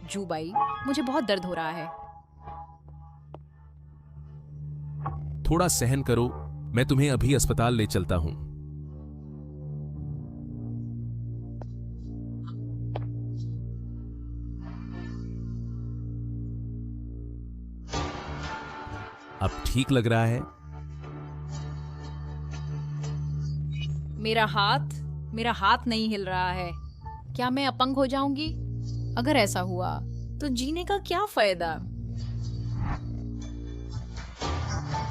जूबाई, मुझे बहुत दर्द हो रहा है। थोड़ा सहन करो, मैं तुम्हें अभी अस्पताल ले चलता हूं। अब ठीक लग रहा है? मेरा हाथ नहीं हिल रहा है। क्या मैं अपंग हो जाऊंगी? अगर ऐसा हुआ तो जीने का क्या फायदा?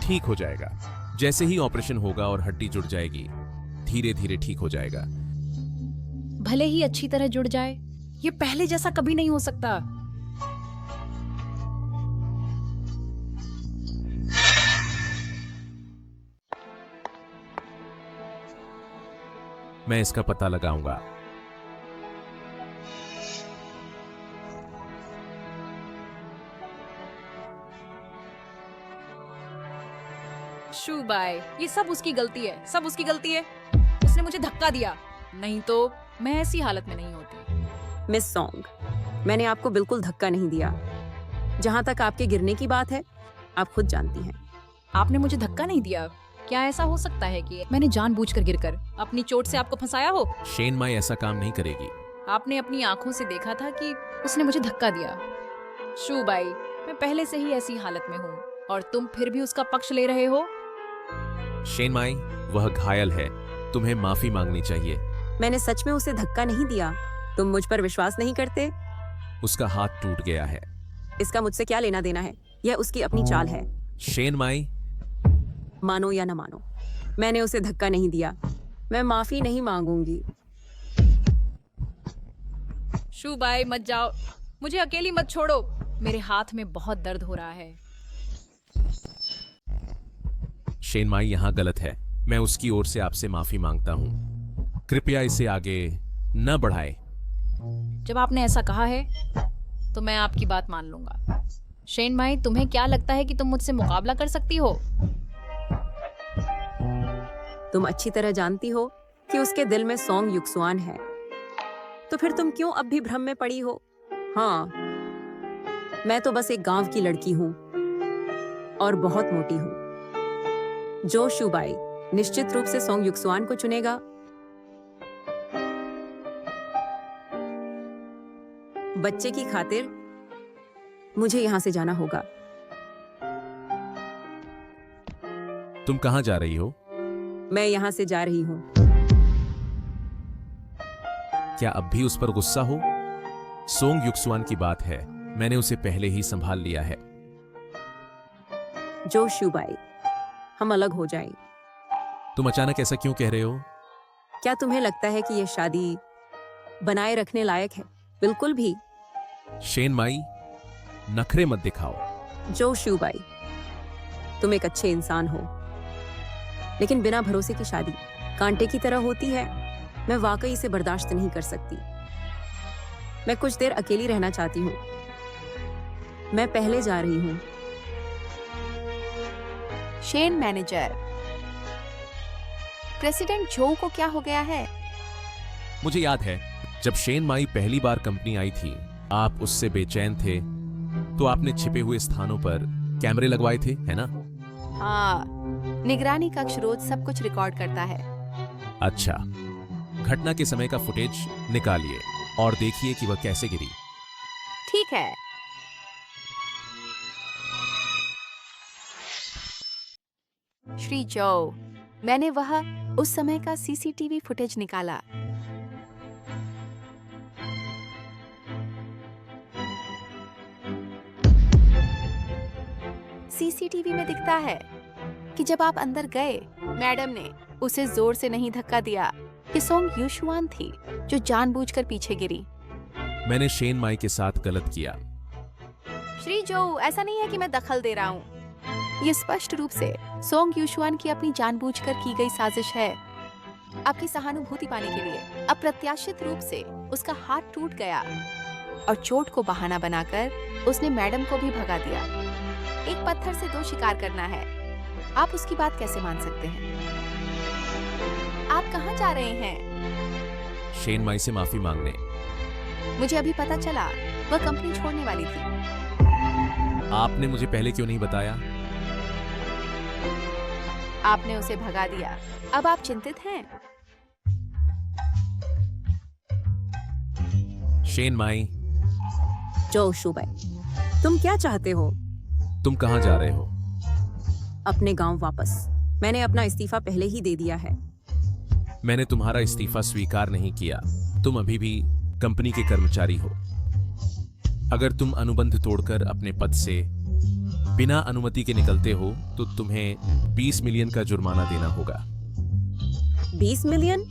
ठीक हो जाएगा। जैसे ही ऑपरेशन होगा और हड्डी जुड़ जाएगी, धीरे धीरे ठीक हो जाएगा। भले ही अच्छी तरह जुड़ जाए, ये पहले जैसा कभी नहीं हो सकता। मैं इसका पता लगाऊंगा। शूबाई, ये सब उसकी गलती है, सब उसकी गलती है। उसने मुझे धक्का दिया, नहीं तो मैं ऐसी हालत में नहीं होती। मिस सोंग, मैंने आपको बिल्कुल धक्का नहीं दिया। जहां तक आपके गिरने की बात है, आप खुद जानती हैं। आपने मुझे धक्का नहीं दिया। क्या ऐसा हो सकता है कि मैंने जानबूझकर गिरकर अपनी चोट से आपको फंसाया हो? शेन माई ऐसा काम नहीं करेगी। आपने अपनी आंखों से देखा था कि उसने मुझे धक्का दिया। शूबाई, मैं पहले से ही ऐसी हालत में हूँ और तुम फिर भी उसका पक्ष ले रहे हो। शेन माई, वह घायल है, तुम्हें माफी मांगनी चाहिए। मैंने सच में उसे धक्का नहीं दिया। तुम मुझ पर विश्वास नहीं करते? उसका हाथ टूट गया है। इसका मुझसे क्या लेना देना है? यह उसकी अपनी चाल है। शेन माई, मानो या न मानो, मैंने उसे धक्का नहीं दिया। मैं माफी नहीं मांगूंगी। शूबाई, मत जाओ, मुझे अकेली मत छोड़ो। मेरे हाथ में बहुत दर्द हो रहा है। शेन माई यहाँ गलत है। मैं उसकी ओर से आपसे माफी मांगता हूँ। कृपया इसे आगे न बढ़ाए। जब आपने ऐसा कहा है तो मैं आपकी बात मान लूंगा। शेन माई, तुम्हें क्या लगता है कि तुम मुझसे मुकाबला कर सकती हो? तुम अच्छी तरह जानती हो कि उसके दिल में सोंग युक्सुआन है, तो फिर तुम क्यों अब भी भ्रम में पड़ी हो? हाँ, मैं तो बस एक गांव की लड़की हूँ और बहुत मोटी हूँ। जो शूबाई निश्चित रूप से सोंग युक्सुआन को चुनेगा, बच्चे की खातिर मुझे यहाँ से जाना होगा। तुम कहाँ जा रही हो? मैं यहाँ से जा रही हूँ। क्या अब भी उस पर गुस्सा हो? सोंग युक्सुआन की बात है, मैंने उसे पहले ही संभाल लिया है। जो शुबाई, हम अलग हो जाएं। तुम अचानक ऐसा क्यों कह रहे हो? क्या तुम्हें लगता है कि यह शादी बनाए रखने लायक है? बिल्कुल भी। शेन माई, नखरे मत दिखाओ। जो शुबाई, तुम एक अच्छे इंसान हो, लेकिन बिना भरोसे की शादी कांटे की तरह होती है। मैं वाकई इसे बर्दाश्त नहीं कर सकती। मैं कुछ देर अकेली रहना चाहती हूँ। मैं पहले जा रही हूँ। शेन मैनेजर, प्रेसिडेंट जो को क्या हो गया है? मुझे याद है, जब शेन माई पहली बार कंपनी आई थी, आप उससे बेचैन थे, तो आपने छिपे हुए स्थानों पर कैमरे लगवाए थे, है ना? हाँ, निगरानी कक्ष रोज सब कुछ रिकॉर्ड करता है। अच्छा, घटना के समय का फुटेज निकालिए और देखिए कि वह कैसे गिरी। ठीक है। श्री जो, मैंने वह उस समय का सीसीटीवी फुटेज निकाला। सीसीटीवी में दिखता है कि जब आप अंदर गए, मैडम ने उसे जोर से नहीं धक्का दिया। ये सोंग युशुआन थी जो जानबूझकर पीछे गिरी। मैंने शेन माई के साथ गलत किया। श्री जो, ऐसा नहीं है कि मैं दखल दे रहा हूँ। ये स्पष्ट रूप से सोंग युशुआन की अपनी जानबूझकर की गई साजिश है, आपकी सहानुभूति पाने के लिए। अप्रत्याशित रूप से उसका हाथ टूट गया और चोट को बहाना बनाकर उसने मैडम को भी भगा दिया। एक पत्थर से दो शिकार करना है, आप उसकी बात कैसे मान सकते हैं? आप कहाँ जा रहे हैं? शेन माई से माफी मांगने। मुझे अभी पता चला वह कंपनी छोड़ने वाली थी। आपने मुझे पहले क्यों नहीं बताया? आपने उसे भगा दिया। अब आप चिंतित हैं? शेन माई, जो शुबाई, तुम क्या चाहते हो? तुम कहाँ जा रहे हो? अपने गांव वापस। मैंने अपना इस्तीफा पहले ही दे दिया है। मैंने तुम्हारा इस्तीफा स्वीकार नहीं किया। तुम अभी भी कंपनी के कर्मचारी हो। अगर तुम अनुबंध तोड़कर अपने पद से बिना अनुमति के निकलते हो तो तुम्हें 20 मिलियन का जुर्माना देना होगा। 20 मिलियन?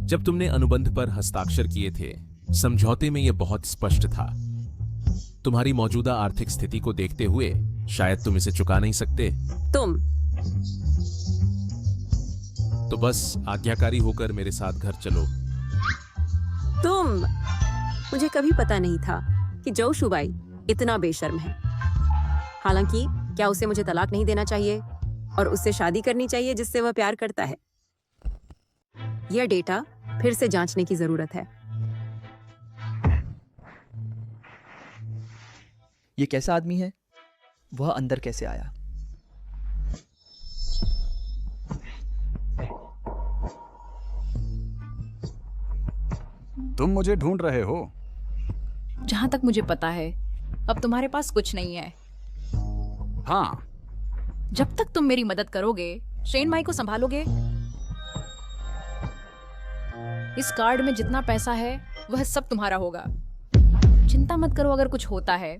जब तुमने अनुबंध पर हस्ताक्षर किए थे, समझौते में यह बहुत स्पष्ट था। तुम्हारी मौजूदा आर्थिक स्थिति को देखते हुए शायद तुम इसे चुका नहीं सकते। तुम तो बस आज्ञाकारी होकर मेरे साथ घर चलो। तुम मुझे कभी पता नहीं था कि जो शुबाई इतना बेशर्म है। हालांकि क्या उसे मुझे तलाक नहीं देना चाहिए और उससे शादी करनी चाहिए जिससे वह प्यार करता है? यह डेटा फिर से जांचने की जरूरत है। ये कैसा आदमी है? वह अंदर कैसे आया? तुम मुझे ढूंढ रहे हो? जहां तक मुझे पता है, अब तुम्हारे पास कुछ नहीं है। हाँ। जब तक तुम मेरी मदद करोगे, शेन माई को संभालोगे। इस कार्ड में जितना पैसा है वह सब तुम्हारा होगा। चिंता मत करो, अगर कुछ होता है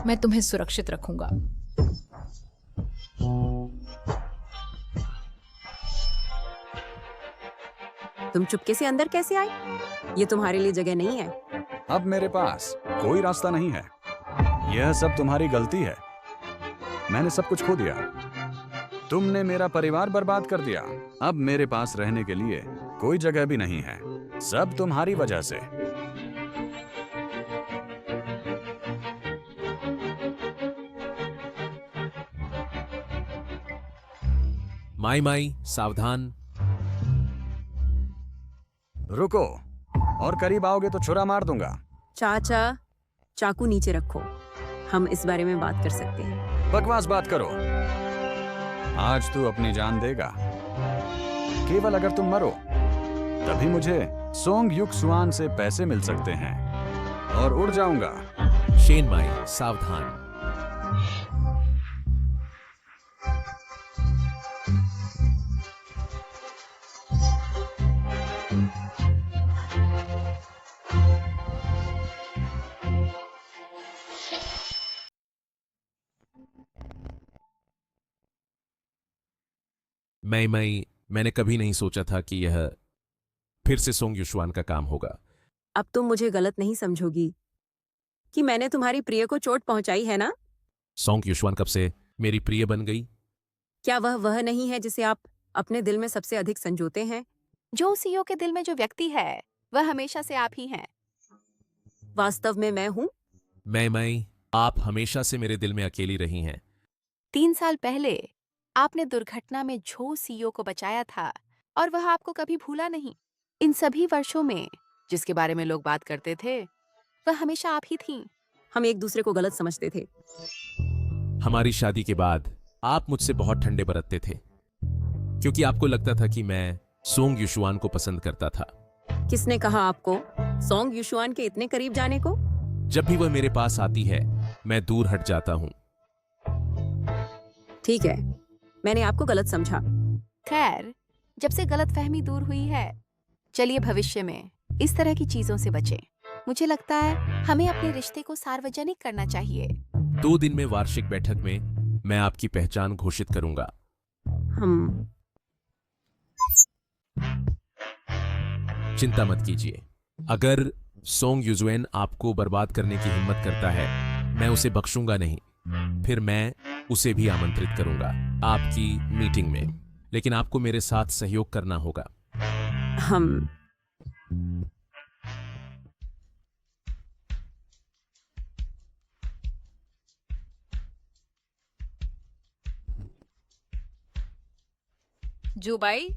मैं तुम्हें सुरक्षित रखूंगा। तुम चुपके से अंदर कैसे आए? ये तुम्हारे लिए जगह नहीं है। अब मेरे पास कोई रास्ता नहीं है। यह सब तुम्हारी गलती है। मैंने सब कुछ खो दिया। तुमने मेरा परिवार बर्बाद कर दिया। अब मेरे पास रहने के लिए कोई जगह भी नहीं है। सब तुम्हारी वजह से। माई माई, सावधान। रुको, और करीब आओगे तो छुरा मार दूंगा। चाचा, चाकू नीचे रखो, हम इस बारे में बात कर सकते हैं। बकवास बात करो। आज तू अपनी जान देगा। केवल अगर तुम मरो तभी मुझे सोंग युक्सुआन से पैसे मिल सकते हैं। और उड़ जाऊंगा। शेन माई सावधान। मैंने कभी नहीं सोचा था कि यह फिर से सोंग युशवान का काम होगा। अब तुम मुझे गलत नहीं समझोगी कि मैंने तुम्हारी प्रिय को चोट पहुंचाई है ना? सोंग युशवान कब से मेरी प्रिय बन गई? क्या वह नहीं है जिसे आप अपने दिल में सबसे अधिक संजोते हैं? जो सीईओ के दिल में जो व्यक्ति है वह हमेशा से आप ही हैं। वास्तव में मैं हूं। मैं आप हमेशा से मेरे दिल में अकेली रही हैं। 3 साल पहले आपने दुर्घटना में झो सीईओ को बचाया था और वह आपको कभी भूला नहीं। इन सभी वर्षों में जिसके बारे में लोग बात करते थे वह हमेशा आप ही थीं। हम एक दूसरे को गलत समझते थे। हमारी शादी के बाद आप मुझसे बहुत ठंडे बरतते थे क्योंकि आपको लगता था कि मैं सोंग युशवान को पसंद करता था। किसने कहा आपको सोंग युशवान के इतने करीब जाने को? जब भी वह मेरे पास आती है मैं दूर हट जाता हूं। ठीक है, मैंने आपको गलत समझा। खैर, जब से गलतफहमी दूर हुई है, चलिए भविष्य में इस तरह की चीजों से बचें। मुझे लगता है हमें अपने रिश्ते को सार्वजनिक करना चाहिए। 2 दिन में वार्षिक बैठक में मैं आपकी पहचान घोषित करूंगा। हम चिंता मत कीजिए। अगर सोंग युजुएन आपको बर्बाद करने की हिम्मत करता है, मैं उसे बख्शूंगा नहीं। फिर मैं उसे भी आमंत्रित करूंगा आपकी मीटिंग में, लेकिन आपको मेरे साथ सहयोग करना होगा। हम जो भाई,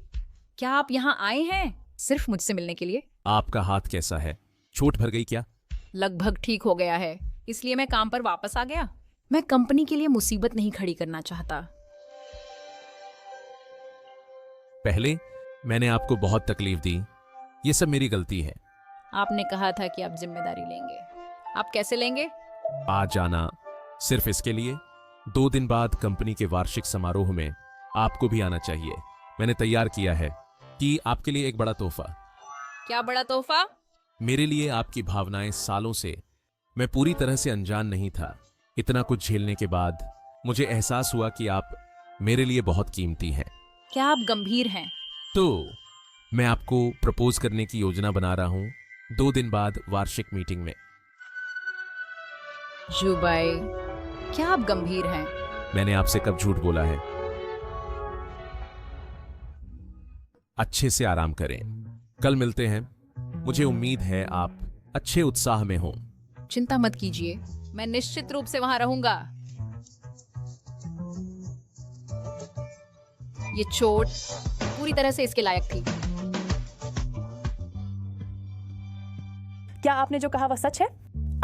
क्या आप यहाँ आए हैं सिर्फ मुझसे मिलने के लिए? आपका हाथ कैसा है? चोट भर गई क्या? लगभग ठीक हो गया है, इसलिए मैं काम पर वापस आ गया। मैं कंपनी के लिए मुसीबत नहीं खड़ी करना चाहता। पहले मैंने आपको बहुत तकलीफ दी, ये सब मेरी गलती है। आपने कहा था कि आप जिम्मेदारी लेंगे। आप कैसे लेंगे? आ जाना सिर्फ इसके लिए। 2 दिन बाद कंपनी के वार्षिक समारोह में आपको भी आना चाहिए। मैंने तैयार किया है कि आपके लिए एक बड़ा तोहफा। क्या बड़ा तोहफा? मेरे लिए आपकी भावनाएं सालों से मैं पूरी तरह से अनजान नहीं था। इतना कुछ झेलने के बाद मुझे एहसास हुआ कि आप मेरे लिए बहुत कीमती हैं। क्या आप गंभीर हैं? तो मैं आपको प्रपोज करने की योजना बना रहा हूं 2 दिन बाद वार्षिक मीटिंग में। जुबाई, क्या आप गंभीर हैं? मैंने आपसे कब झूठ बोला है? अच्छे से आराम करें, कल मिलते हैं। मुझे उम्मीद है आप अच्छे उत्साह में हों। चिंता मत कीजिए, मैं निश्चित रूप से वहां रहूंगा। ये चोट पूरी तरह से इसके लायक थी। क्या आपने जो कहा वह सच है?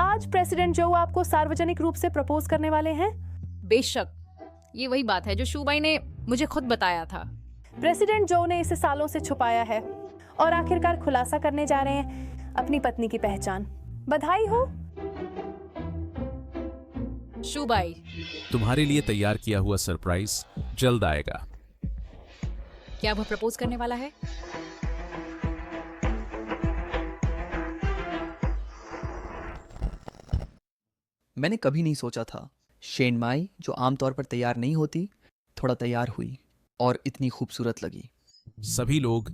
आज प्रेसिडेंट जो आपको सार्वजनिक रूप से प्रपोज करने वाले हैं? बेशक, ये वही बात है जो शूबाई ने मुझे खुद बताया था। प्रेसिडेंट जो ने इसे सालों से छुपाया है और आखिरकार खुलासा करने जा रहे हैं अपनी पत्नी की पहचान। बधाई हो। शूबाई, तुम्हारे लिए तैयार किया हुआ सरप्राइज जल्द आएगा। क्या वह प्रपोज करने वाला है? मैंने कभी नहीं सोचा था शेन माई, जो आमतौर पर तैयार नहीं होती, थोड़ा तैयार हुई और इतनी खूबसूरत लगी। सभी लोग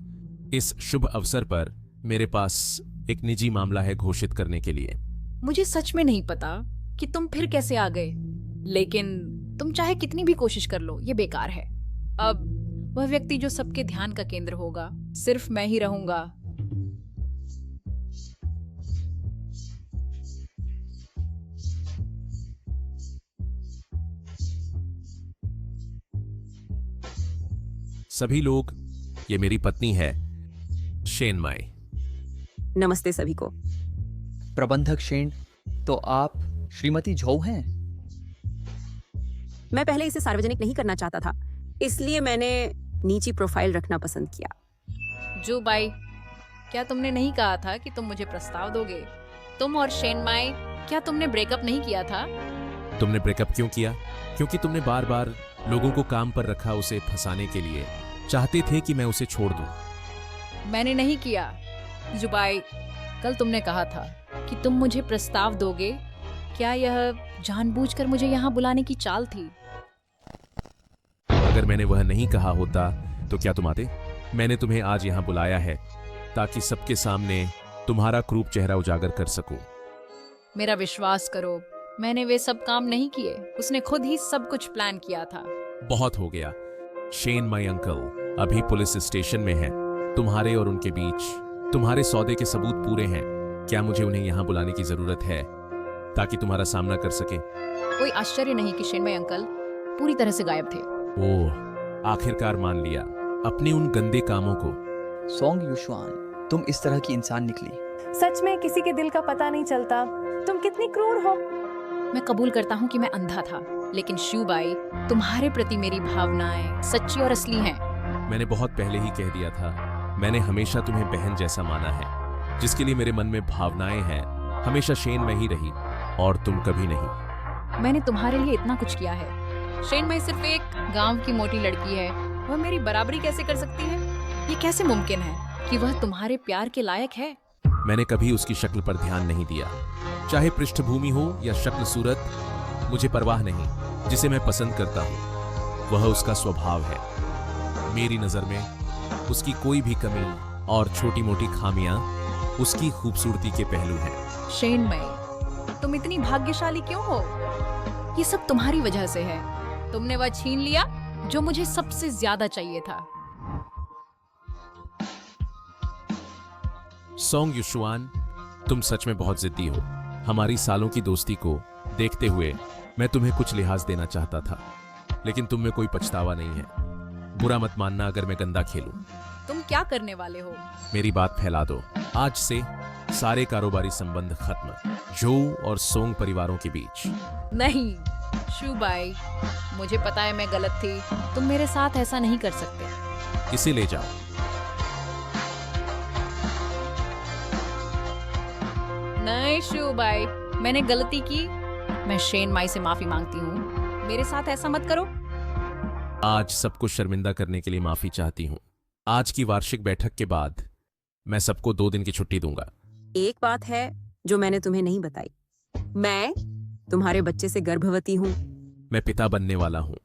इस शुभ अवसर पर मेरे पास एक निजी मामला है घोषित करने के लिए। मुझे सच में नहीं पता कि तुम फिर कैसे आ गए, लेकिन तुम चाहे कितनी भी कोशिश कर लो, ये बेकार है। अब वह व्यक्ति जो सबके ध्यान का केंद्र होगा, सिर्फ मैं ही रहूंगा। सभी लोग, ये मेरी पत्नी है शेन माई। नमस्ते सभी को। प्रबंधक शेन, तो आप श्रीमती झो हैं? मैं पहले इसे सार्वजनिक नहीं करना चाहता था, इसलिए मैंने नीची प्रोफाइल रखना पसंद किया। जो बाई, क्या तुमने नहीं कहा था कि तुम मुझे प्रस्ताव दोगे? तुम और शेन माई, क्या तुमने ब्रेकअप नहीं किया था? तुमने ब्रेकअप क्यों किया? क्योंकि तुमने बार बार लोगों को काम पर रखा, उसे फंसाने के लिए। चाहते थे कि मैं उसे छोड़ दूं। मैंने नहीं किया। जुबाई, कल तुमने कहा था कि तुम मुझे प्रस्ताव दोगे। क्या यह जानबूझकर मुझे यहाँ बुलाने की चाल थी? अगर मैंने वह नहीं कहा होता तो क्या तुम आते? मैंने तुम्हें आज यहाँ बुलाया है ताकि सबके सामने तुम्हारा क्रूप चेहरा उजागर कर सकूं। मेरा विश्वास करो, मैंने वे सब काम नहीं किए। उसने खुद ही सब कुछ प्लान किया था। बहुत हो गया। शेन माई अंकल अभी पुलिस स्टेशन में है। तुम्हारे और उनके बीच तुम्हारे सौदे के सबूत पूरे हैं। क्या मुझे उन्हें यहाँ बुलाने की जरूरत है ताकि तुम्हारा सामना कर सके? कोई आश्चर्य नहीं कि शेन माई अंकल पूरी तरह से गायब थे। ओह, आखिरकार मान लिया अपने उन गंदे कामों को। सोंग युशुआन, तुम इस तरह की इंसान निकली। सच में किसी के दिल का पता नहीं चलता। तुम कितनी क्रूर हो। मैं कबूल करता हूँ कि मैं अंधा था, लेकिन शूबाई, तुम्हारे प्रति मेरी भावनाएं सच्ची और असली हैं। मैंने बहुत पहले ही कह दिया था, मैंने हमेशा तुम्हें बहन जैसा माना है। जिसके लिए मेरे मन में भावनाएं हैं, हमेशा शेन में ही रही और तुम कभी नहीं। मैंने तुम्हारे लिए इतना कुछ किया है। शेन माई सिर्फ एक गांव की मोटी लड़की है। वह मेरी बराबरी कैसे कर सकती है? ये कैसे मुमकिन है कि वह तुम्हारे प्यार के लायक है? मैंने कभी उसकी शक्ल पर ध्यान नहीं दिया। चाहे पृष्ठभूमि हो या शक्ल सूरत, मुझे परवाह नहीं। जिसे मैं पसंद करता हूँ वह उसका स्वभाव है। मेरी नजर में उसकी कोई भी कमी और छोटी मोटी खामियां उसकी खूबसूरती के पहलू हैं। शेन माई, तुम इतनी भाग्यशाली क्यों हो? ये सब तुम्हारी वजह से है। तुमने वह छीन लिया जो मुझे सबसे ज्यादा चाहिए था। सोंग युशुआन, तुम सच में बहुत जिद्दी हो। हमारी सालों की दोस्ती को देखते हुए मैं तुम्हें कुछ लिहाज देना चाहता था, लेकिन तुम में कोई पछतावा नहीं है। बुरा मत मानना अगर मैं गंदा खेलूं। तुम क्या करने वाले हो? मेरी बात फैला दो। आज से सारे कारोबारी संबंध खत्म, जो और सोंग परिवारों के बीच। नहीं शूबाई, मुझे पता है मैं गलत थी। तुम मेरे साथ ऐसा नहीं कर सकते। इसे ले जाओ। नहीं शूबाई, मैंने गलती की। मैं शेन माई से माफी मांगती हूँ। मेरे साथ ऐसा मत करो। आज सबको शर्मिंदा करने के लिए माफी चाहती हूँ। आज की वार्षिक बैठक के बाद मैं सबको 2 दिन की छुट्टी दूंगा। एक बात है जो मैंने तुम्हें नहीं बताई। मैं तुम्हारे बच्चे से गर्भवती हूँ। मैं पिता बनने वाला हूँ।